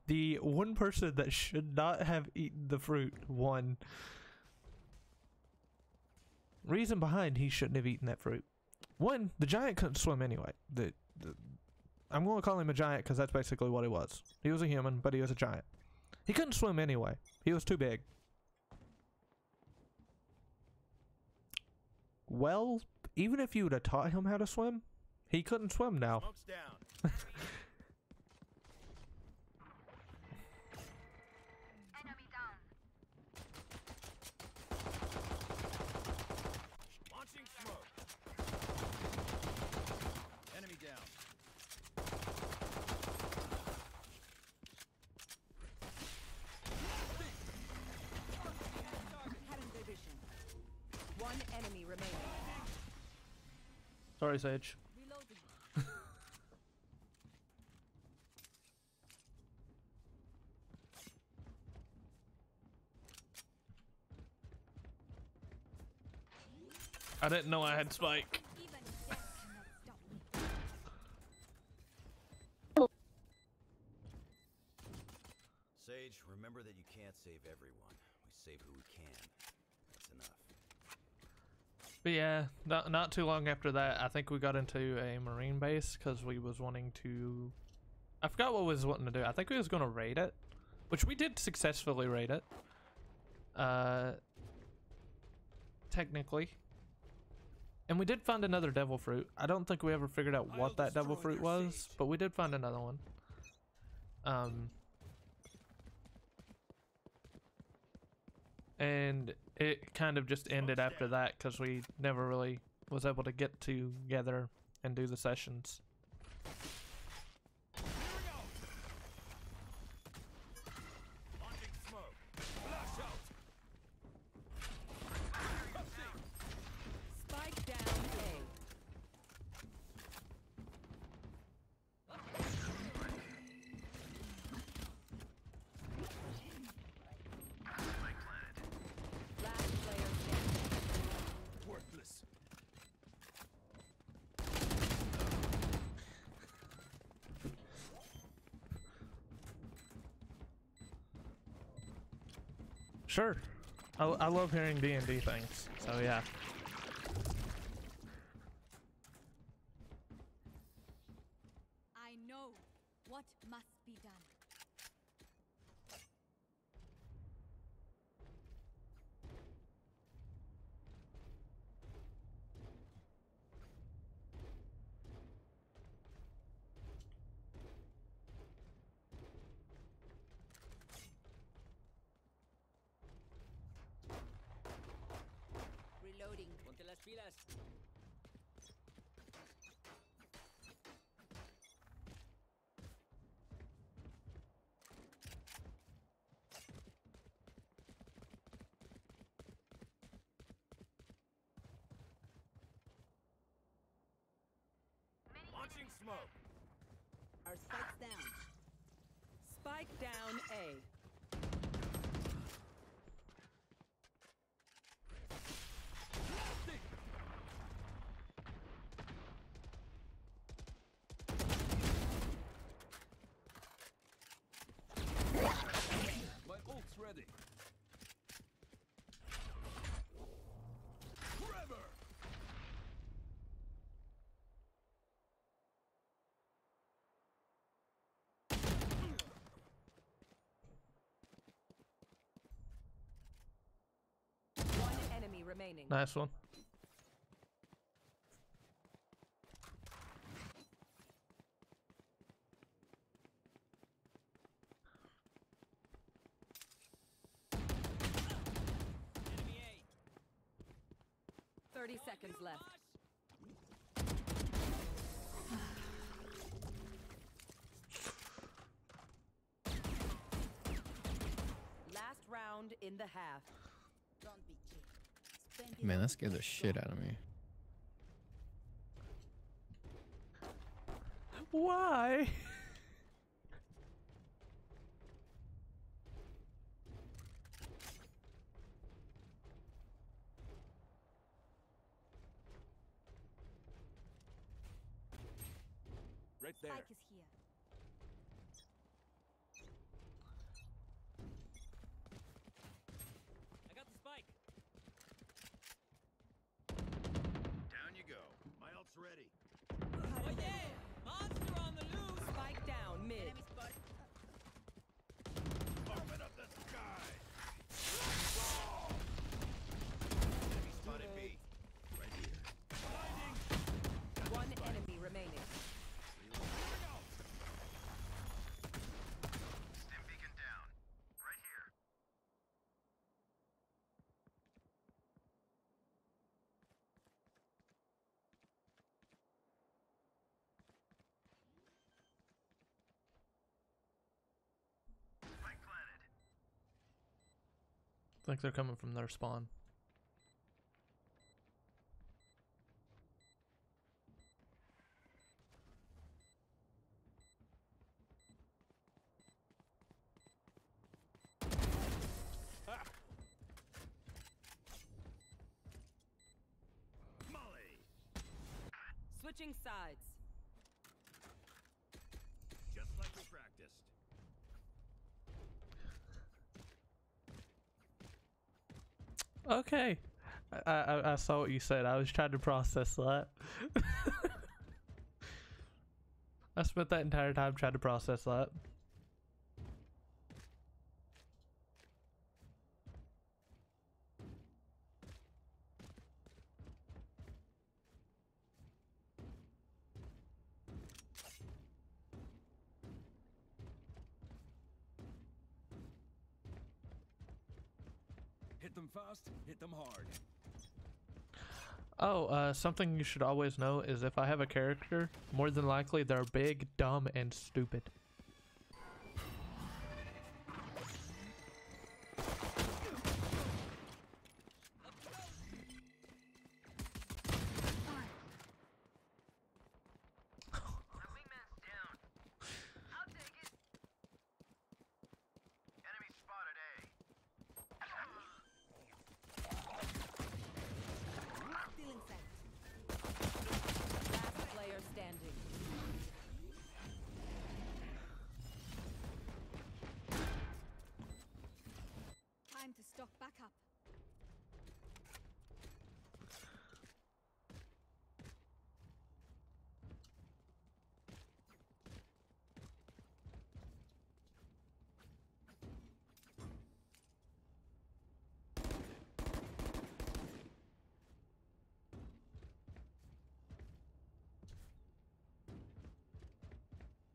A: The one person that should not have eaten the fruit won. Reason behind he shouldn't have eaten that fruit. One, the giant couldn't swim anyway. I'm going to call him a giant because that's basically what he was. He was a human, but he was a giant. He couldn't swim anyway. He was too big. Well, even if you would have taught him how to swim, he couldn't swim now.
C: Smoke's down.
E: Enemy down.
C: Launching smoke. Enemy down.
B: Hadn't division. One enemy remaining.
A: Sorry, Sage.
H: Reloading.
A: I didn't know I had Spike.
H: Even death cannot stop me.
C: Sage, remember that you can't save everyone. We save who we can. That's enough.
A: But yeah, not too long after that, I think we got into a marine base because we was wanting to... I forgot what we was wanting to do. I think we was going to raid it, which we did successfully raid it. Technically. And we did find another devil fruit. I don't think we ever figured out what that devil fruit was, but we did find another one. And it kind of just ended after that because we never really was able to get together and do the sessions.
C: Launching smoke. Flash out.
B: Spike down A. Last player standing.
C: Worthless.
A: Sure. I love hearing D&D things, so yeah.
H: I know what must be done.
B: Reloading.
G: Ponte las pilas.
C: Launching smoke.
B: Our spikes down. Spike down A.
C: My ult's ready. Trevor.
B: remaining.
A: Nice one.
G: Enemy A.
B: 30 seconds left. Last round in the half.
H: Don't be cheap. Spend it
I: Man,
H: all
I: that
H: to
I: scared the
H: get
I: shit
H: strong.
I: out of me.
A: Why?
F: Right there.
H: Spike is here.
G: I got the spike.
C: Down you go. My ult's ready.
G: Oh yeah! Monster on the loose!
B: Spike down mid.
H: Enemy spot.
C: Open up the sky. Enemy spotted B. Right here.
B: One enemy remaining.
C: Stim beacon down. Right here. Spike planted.
A: I think they're coming from their spawn.
C: Molly.
B: Switching sides.
C: Just like we practiced.
A: Okay. I saw what you said. I was trying to process that. I spent that entire time trying to process that.
F: Hit them fast, hit them hard.
A: Oh, something you should always know is if I have a character, more than likely they're big, dumb, and stupid.
E: My wingman's down. I'll take it.
C: Enemy spotted A.
H: Stealing sight.
B: Last player standing.
H: Time to stock back up.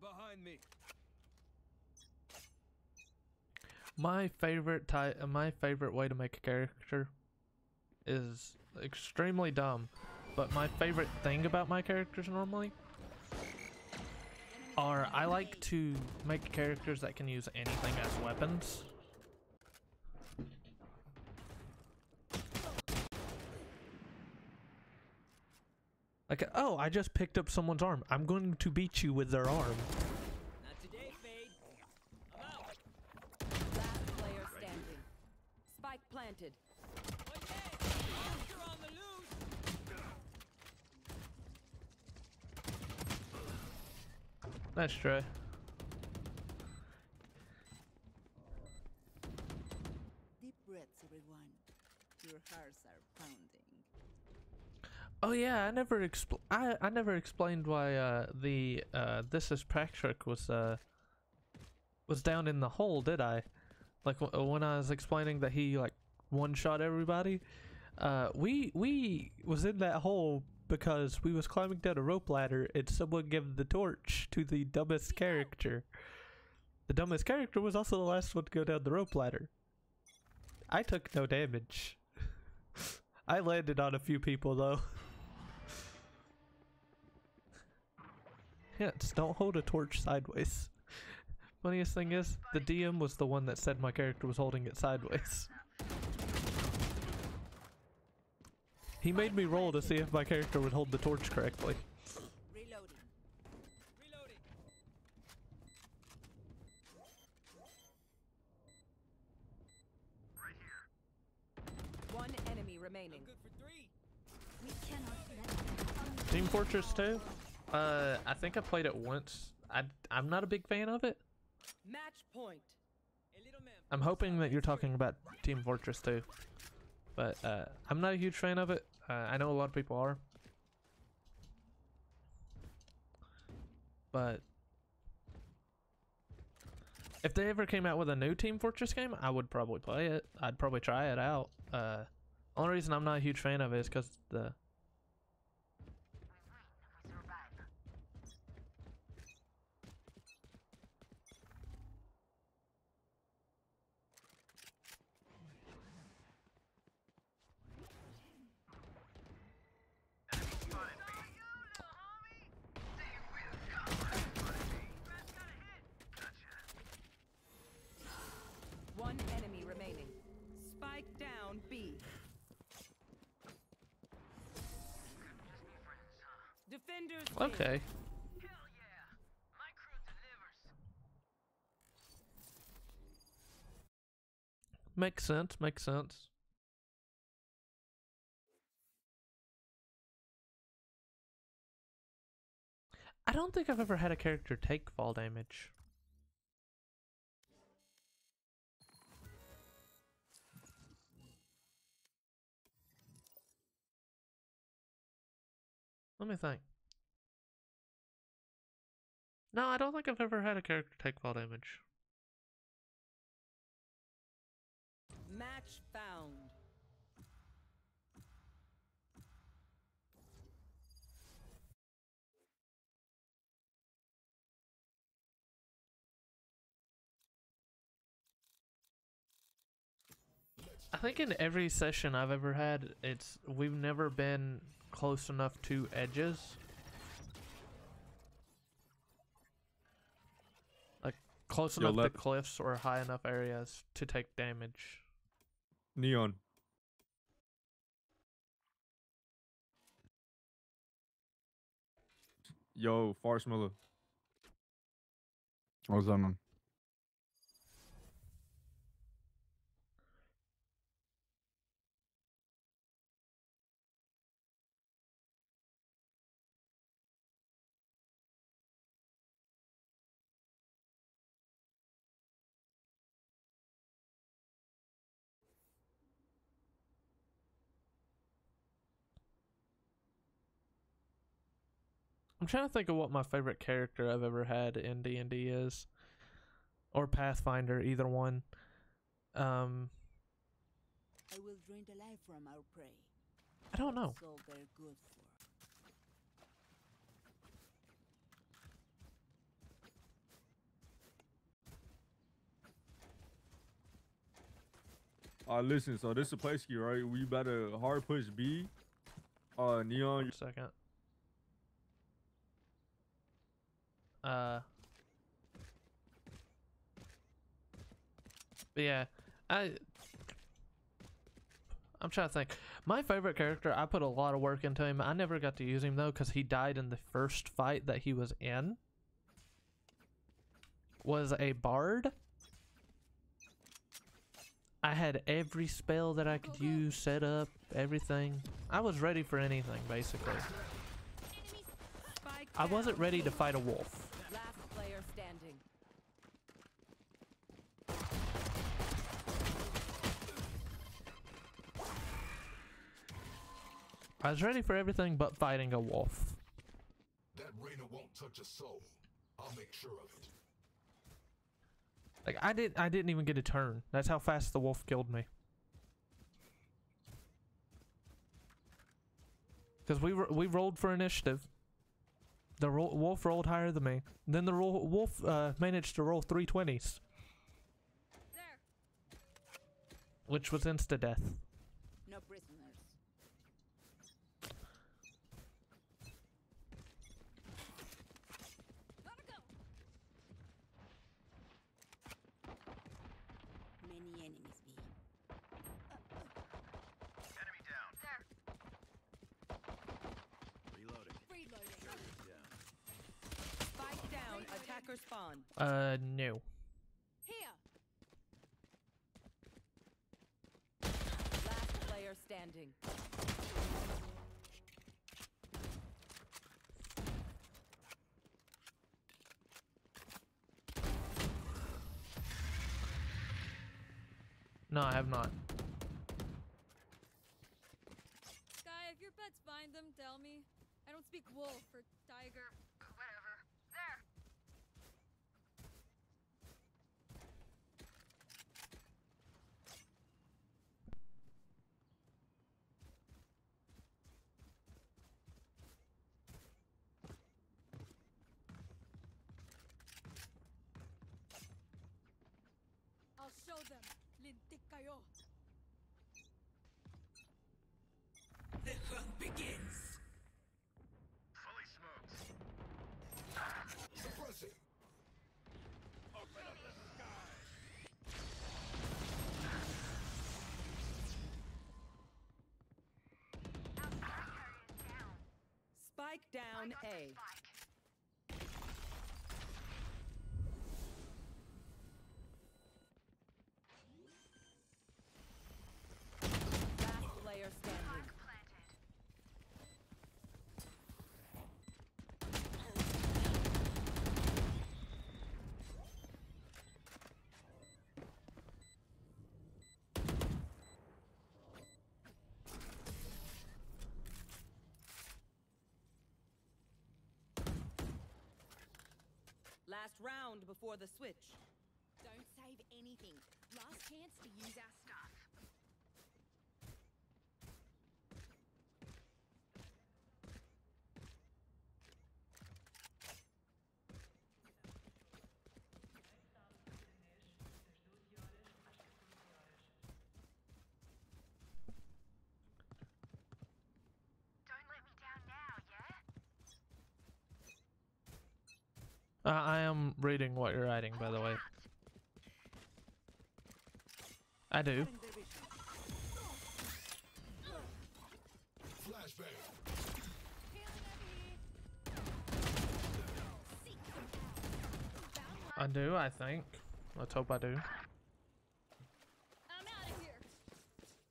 F: Behind me.
A: My favorite way to make a character is extremely dumb, but my favorite thing about my characters normally are I like to make characters that can use anything as weapons. Like, oh, I just picked up someone's arm. I'm going to beat you with their arm.
G: Not today, Fade. I'm out.
B: Last player standing. Spike planted.
G: Oh yeah! Monster on the loose!
A: Nice try.
H: Deep breaths, everyone. Your hearts are pounding.
A: Oh yeah, I never explained why the This is Patrick was down in the hole, did I? Like when I was explaining that he like one-shot everybody, We was in that hole because we was climbing down a rope ladder and someone gave the torch to the dumbest character. The dumbest character was also the last one to go down the rope ladder. I took no damage. I landed on a few people though. Yeah, just don't hold a torch sideways. Funniest thing is, the DM was the one that said my character was holding it sideways. He made me roll to see if my character would hold the torch correctly.
B: Reloading. Reloading.
E: Right here.
B: One enemy remaining.
G: Good for 3.
H: We cannot let them come.
A: Team Fortress 2? I think I played it once. I'm not a big fan of it.
B: Match point.
G: A little man.
A: I'm hoping that you're talking about Team Fortress 2. But I'm not a huge fan of it. I know a lot of people are. But if they ever came out with a new Team Fortress game, I would probably play it. I'd probably try it out. Only reason I'm not a huge fan of it is because the...
B: One enemy remaining. Spike down B. Defenders win.
A: Okay.
E: Hell yeah. My crew delivers.
A: Makes sense, makes sense. I don't think I've ever had a character take fall damage. Let me think. No, I don't think I've ever had a character take fall damage.
B: Match found.
A: I think in every session I've ever had, we've never been close enough to edges. Like close enough to cliffs or high enough areas to take damage.
M: Neon. Yo, Farsmiller.
I: What's up, man?
A: I'm trying to think of what my favorite character I've ever had in D&D is. Or Pathfinder, either one.
B: I will drain the life from our prey.
A: I don't know.
B: So they're good for.
M: Listen, so this is a place key, right? We better hard push B. Neon.
A: 1 second. But yeah, I'm trying to think. My favorite character, I put a lot of work into him. I never got to use him though because he died in the first fight that he was in. Was a bard. I had every spell that I could use set up, everything. I was ready for anything basically. I wasn't ready to fight a wolf.
B: Last player standing.
A: I was ready for everything but fighting a wolf.
J: That Reyna won't touch a soul. I'll make sure of it.
A: Like I didn't even get a turn. That's how fast the wolf killed me. Because we rolled for initiative. The wolf rolled higher than me. Then the wolf managed to roll 3 20s.
H: There.
A: Which was insta-death.
B: No prisoners.
H: Gotta go.
B: Many enemies be.
C: Enemy down.
H: There.
C: Reloading.
H: Reloading.
C: Down.
G: Spike down. Attacker spawn.
A: No.
H: Here.
G: Last player standing.
A: No, I have not.
H: Guy, if your pets find them, tell me. I don't speak wolf or tiger.
E: Whatever. There.
H: I'll show them. Lintik kayo.
G: The hunt begins.
C: Fully smoked.
J: Suppressing.
C: Open up the sky.
G: Spike down A. Last player standing. Last round before the switch.
H: Don't save anything. Last chance to use our stuff.
E: Don't let me down now, yeah?
A: I am reading what you're writing, by the way. I do.
J: Flashbang.
A: I do, I think. Let's hope I do.
H: I'm out of here.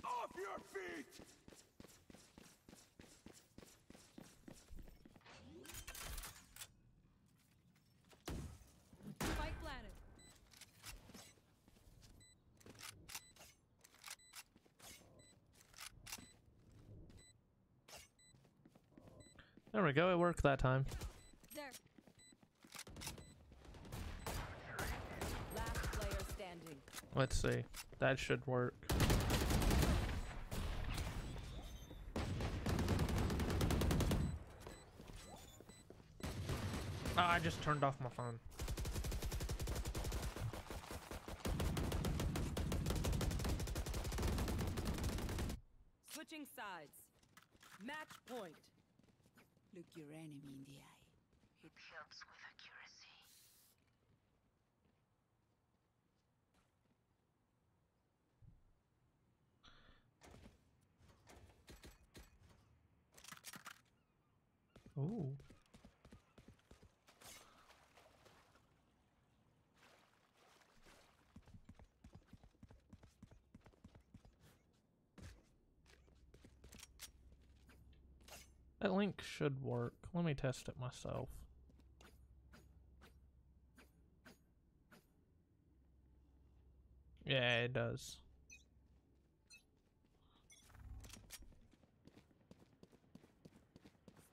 F: Off your feet!
H: Spike planted.
A: There we go, it worked that time.
H: There.
G: Last player standing.
A: Let's see. That should work. Oh, I just turned off my phone.
G: Switching sides. Match point.
B: Look your enemy in the eye.
E: It helps with accuracy.
A: Ooh. That link should work. Let me test it myself. Yeah, it does.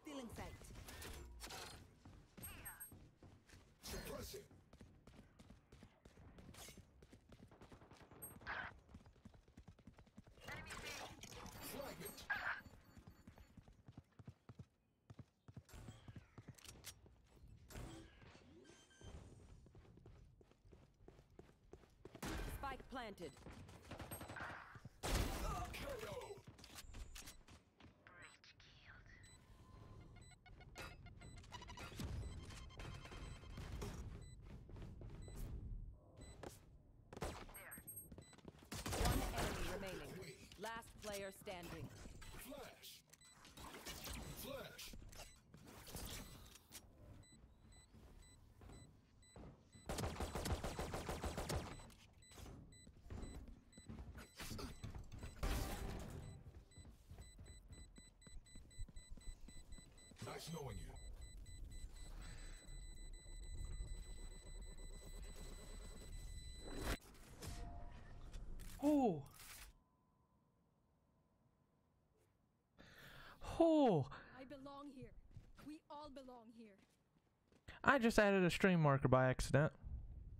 G: Still in sight.
J: Suppressing. Flag it.
N: planted. One enemy remaining. Last player standing.
J: Flash. Flash. Nice knowing you.
A: Oh. Oh.
H: I belong here. We all belong here.
A: I just added a stream marker by accident.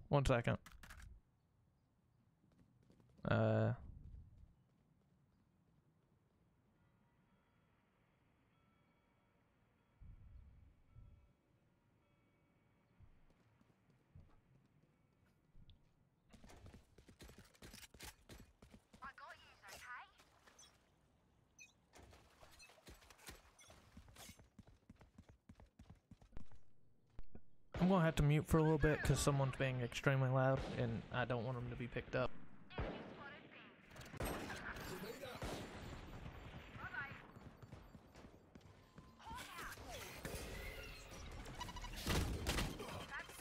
A: 1 second. I'm gonna have to mute for a little bit because someone's being extremely loud and I don't want them to be picked up.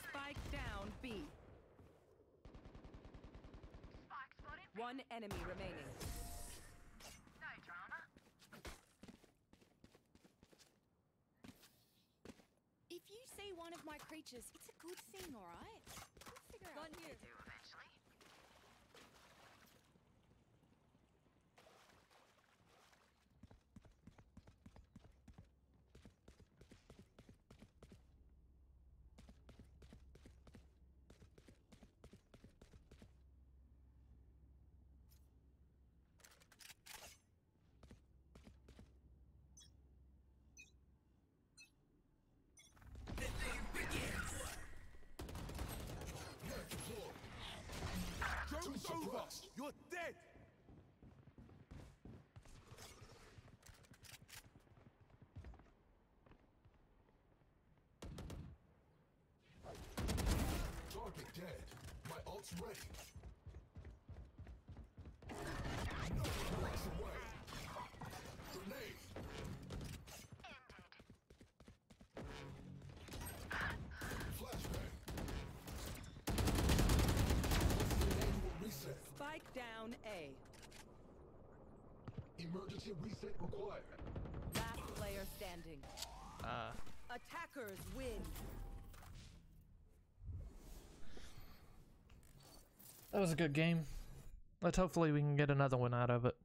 N: Spike down B. One enemy remaining.
B: If you see one of my creatures, it's a good thing, alright? We'll figure out what
H: here.
B: to do eventually.
F: Joke's over! You're dead!
J: Target dead. My ult's ready. Blocks away. Grenade. Flashbang. Grenade will reset.
N: Spike down A.
J: Emergency reset required.
N: Last player standing. Attackers win.
A: That was a good game. Let's hopefully we can get another one out of it.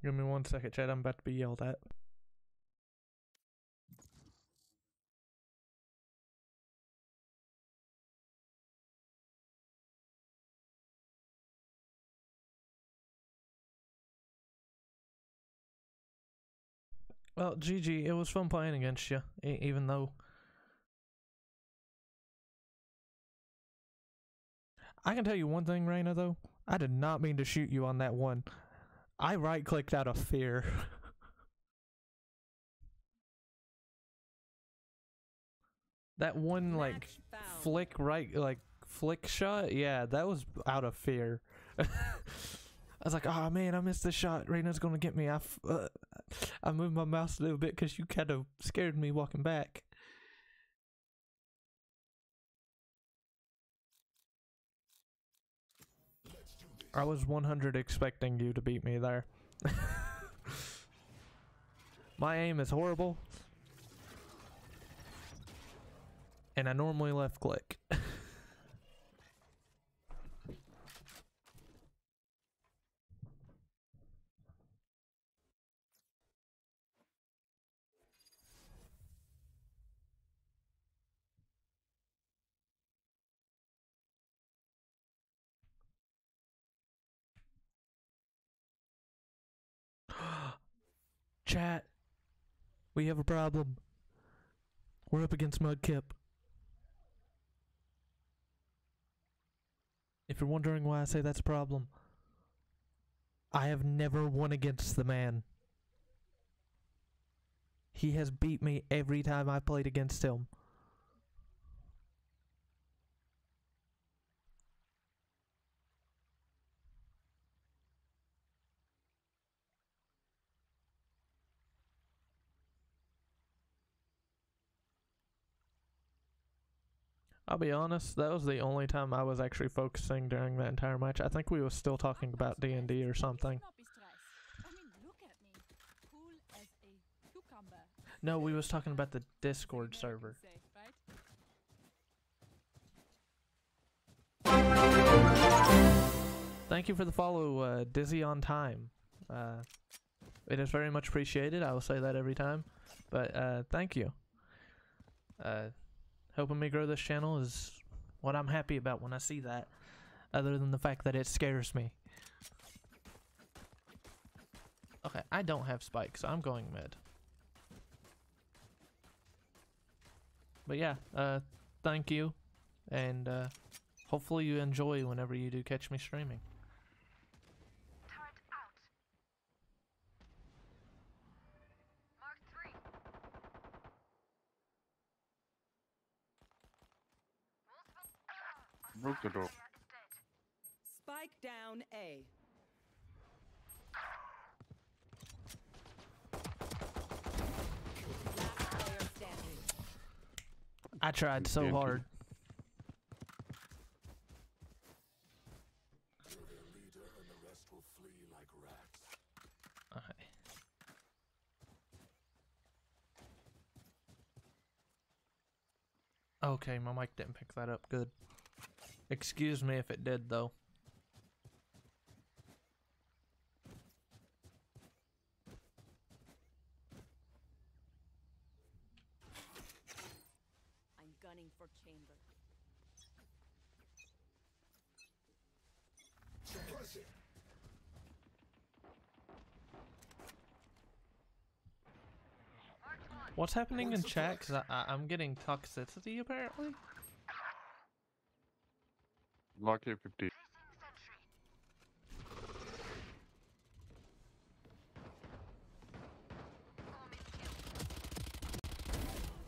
A: Give me 1 second, Chad. I'm about to be yelled at. Well, GG. It was fun playing against you, even though I can tell you one thing, Reyna, though. I did not mean to shoot you on that one. I right-clicked out of fear. That one, like, flick right, like, flick shot? Yeah, that was out of fear. I was like, oh man, I missed the shot. Reyna's gonna get me. I moved my mouse a little bit because you kind of scared me walking back. I was 100 expecting you to beat me there. My aim is horrible. And I normally left click. Chat, we have a problem. We're up against Mudkip. If you're wondering why I say that's a problem, I have never won against the man. He has beat me every time I played against him. I'll be honest, that was the only time I was actually focusing during that entire match. I think we were still talking about D&D or something. No, we was talking about the Discord server. Thank you for the follow, Dizzy on Time. It is very much appreciated. I will say that every time. But thank you. Helping me grow this channel is what I'm happy about when I see that, other than the fact that it scares me. Okay, I don't have spikes, so I'm going mid. But yeah, thank you, and hopefully you enjoy whenever you do catch me streaming.
M: Broke the door.
N: Spike down A. Last player standing.
A: I tried so hard. Okay. Okay, my mic didn't pick that up good. Excuse me if it did, though.
N: I'm gunning for chamber.
J: Suppress it.
A: What's happening in chat? Cause I'm getting toxicity apparently.
M: Lock A50.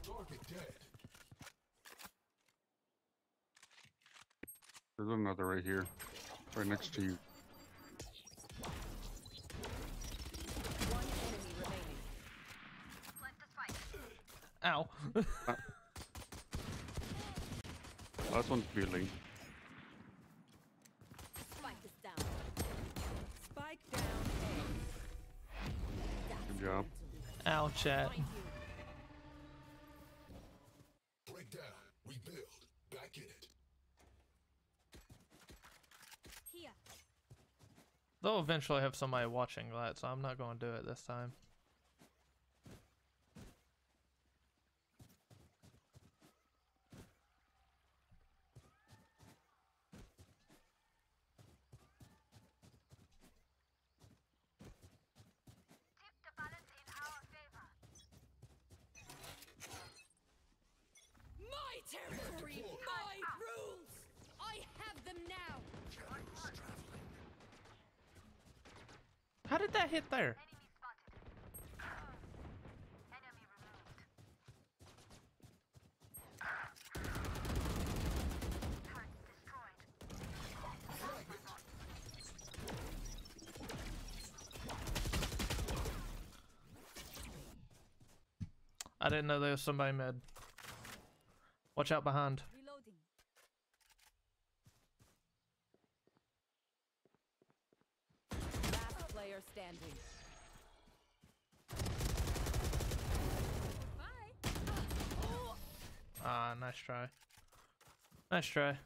J: Target dead.
M: There's another right here, right next to you.
N: One enemy remaining.
A: Ow.
M: Last one's building.
N: Spike is down. Spike down A.
M: Good job.
A: Ow, chat.
J: Break down. Rebuild. Back in it.
H: Here.
A: They'll eventually have somebody watching that, so I'm not going to do it this time.
B: My territory, my rules. I have them now.
A: How did that hit there? I didn't know there was somebody mid. Watch out behind.
H: Reloading.
N: Last player standing.
H: Bye.
A: Ah. Ah, nice try. Nice try.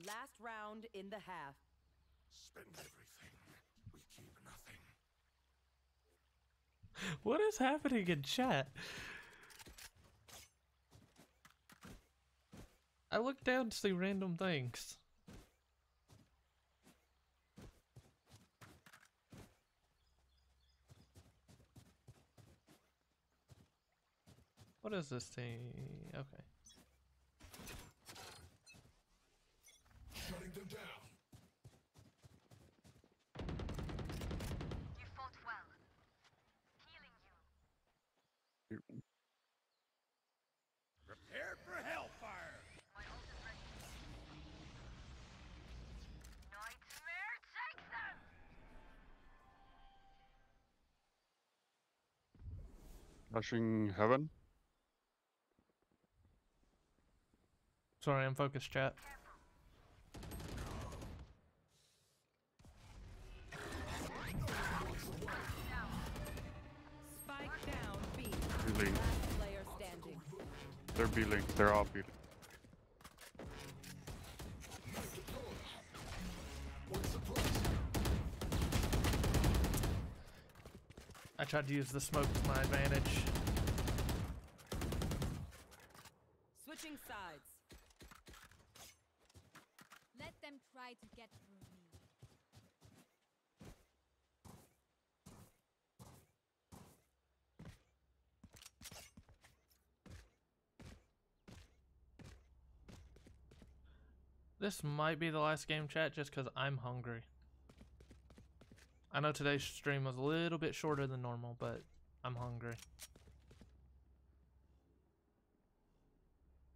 N: Last round in the half.
J: Spend everything. We keep nothing.
A: What is happening in chat? I look down to see random things. What is this team? Okay.
J: Shutting them down.
E: You fought well. Healing you.
F: Prepare for hellfire.
E: My ult is ready. Nightmare, take them!
O: Rushing heaven.
A: Sorry, I'm focused, chat.
N: Spike down B.
O: B-link.
N: Last player standing.
O: They're B-link. They're all B-link.
A: I tried to use the smoke to my advantage.
N: Switching sides.
H: Let them try to get through me.
A: This might be the last game, chat, just because I'm hungry. I know today's stream was a little bit shorter than normal, but I'm hungry.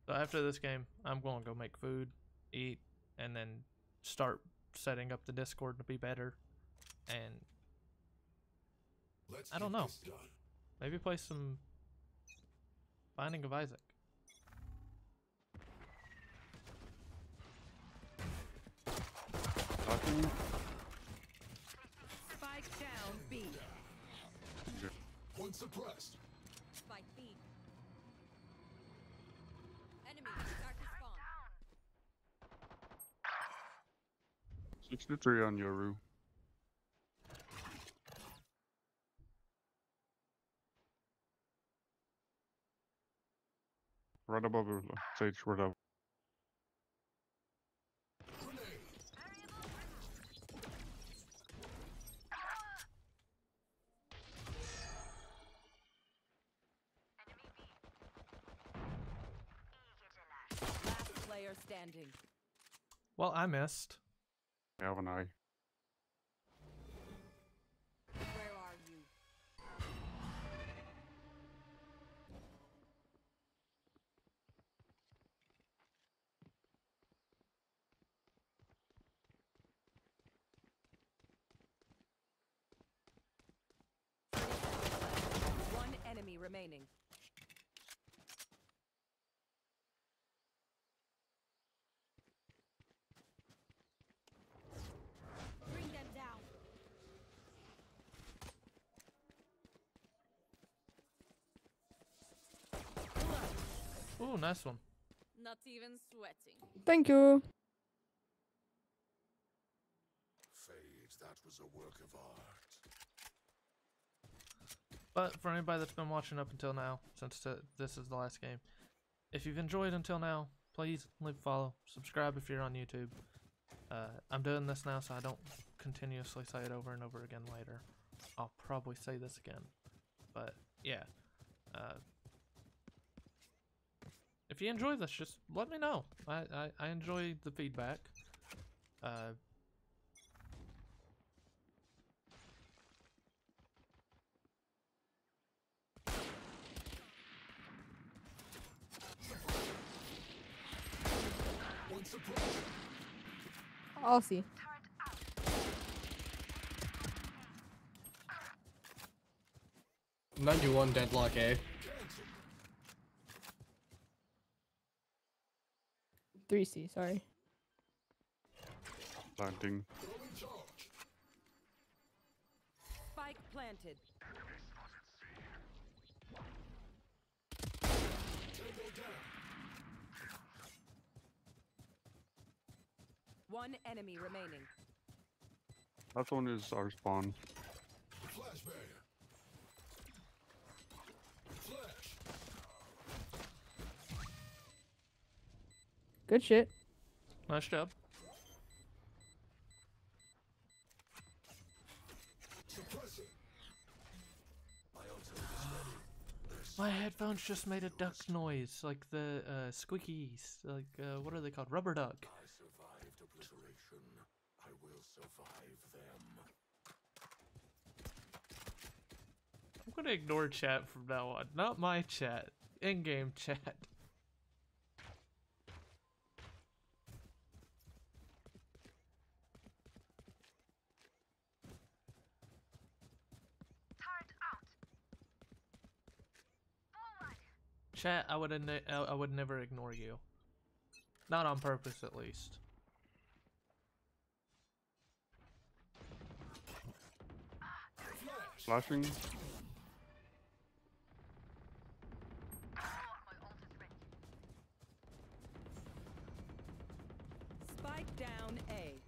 A: So after this game, I'm going to go make food, eat, and then start setting up the Discord to be better. And I don't know. Maybe play some Binding of Isaac.
N: Spike down B.
J: Point suppressed.
H: Spike B. Enemy start to spawn.
O: 63 on Yoru. Right above you, Sage, right up.
N: Last player standing.
A: Well, I missed.
O: I have an eye.
N: Where are you? One enemy remaining.
B: Bring them down.
A: Ooh, nice one.
H: Not even sweating.
K: Thank you.
J: Fade, that was a work of art.
A: But for anybody that's been watching up until now, since this is the last game, if you've enjoyed until now, please leave a follow, subscribe if you're on YouTube. I'm doing this now so I don't continuously say it over and over again later. I'll probably say this again, but yeah. If you enjoy this, just let me know. I enjoy the feedback.
J: Point suppressed.
K: I'll see.
P: 91 deadlock A.
K: 3C, sorry.
O: Planting.
N: Spike planted. One enemy remaining.
O: That one is our spawn.
J: Flashbang. Flash.
P: Good shit.
A: Nice job.
J: Suppressing.
A: My headphones just made a duck noise, like the squeakies. Like what are they called? Rubber duck.
J: I survived obliteration. I will survive them.
A: I'm gonna ignore chat from now on. Not my chat. In-game chat. Chat, I would never ignore you. Not on purpose, at least.
O: Flashing.
N: Spike down A.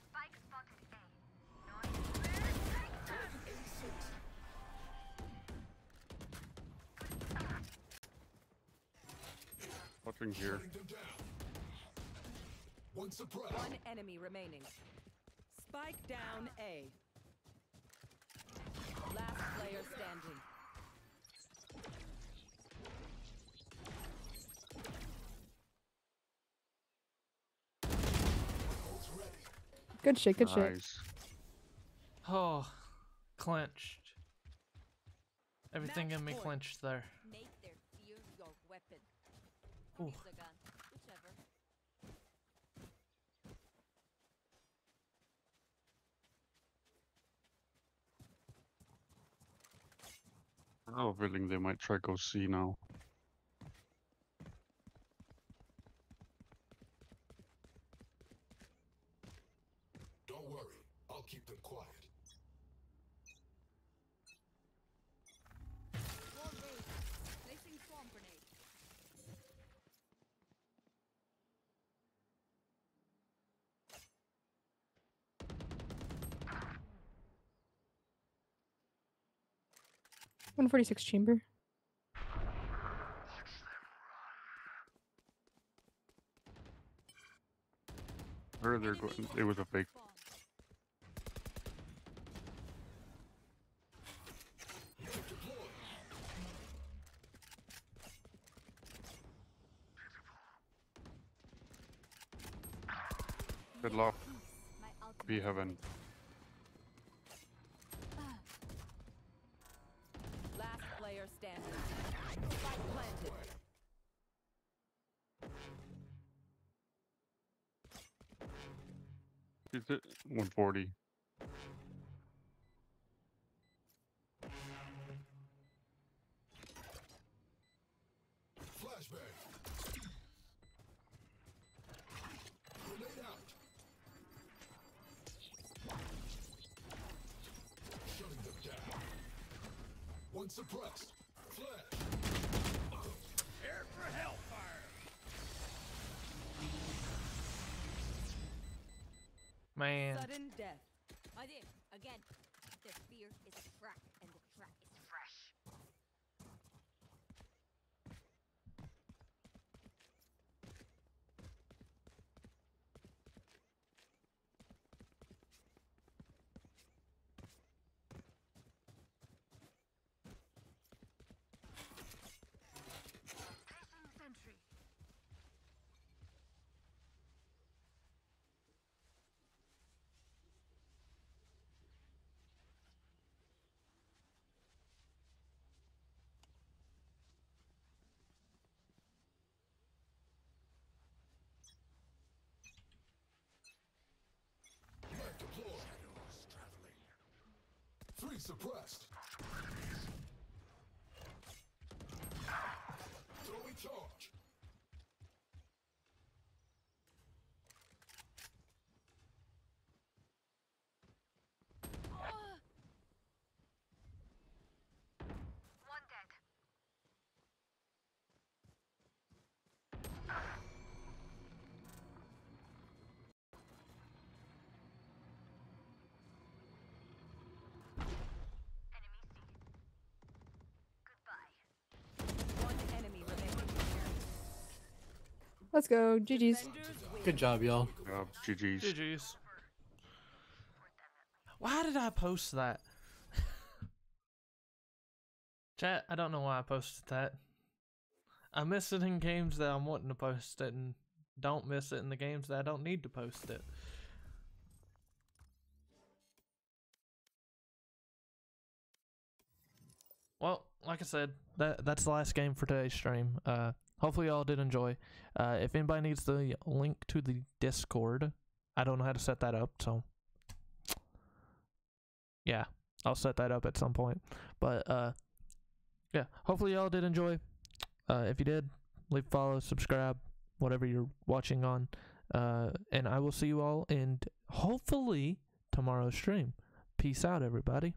E: Spike spotted A.
O: Watching here.
J: One suppressed.
N: One enemy remaining. Spike down A. Last player standing.
P: Good shit, good shit.
O: Nice.
A: Oh, clenched. Everything
N: Match
A: in me
N: point.
A: clenched there.
B: Make their fear your weapon.
A: Ooh.
B: Or use a gun, whichever.
O: I have a feeling they might try go C now.
J: Don't worry. I'll keep them quiet.
B: Wall raised. Placing swarm grenade.
P: One 46 chamber.
O: Where they're going? It was a fake. Good luck. Be heaven.
N: Last player standing. Spike planted.
O: Is it 140?
J: Flashbang. Grenade out. Shutting them down. One suppressed. Flash.
F: Prepare for hellfire.
A: Man.
N: Sudden death.
B: Idea. Again. Their fear is a trap, and the trap is fresh.
E: Placing sentry.
J: Light deployed. Shadows traveling. 3 suppressed. Throwing charge.
E: One dead.
P: Let's go. GG's.
Q: Good job, y'all.
O: GG's.
A: GG's. Why did I post that? Chat, I don't know why I posted that. I miss it in games that I'm wanting to post it, and don't miss it in the games that I don't need to post it. Well, like I said, that's the last game for today's stream. Hopefully y'all did enjoy. If anybody needs the link to the Discord, I don't know how to set that up, so yeah, I'll set that up at some point. But yeah, hopefully y'all did enjoy. If you did, leave a follow, subscribe, whatever you're watching on. And I will see you all in hopefully tomorrow's stream. Peace out, everybody.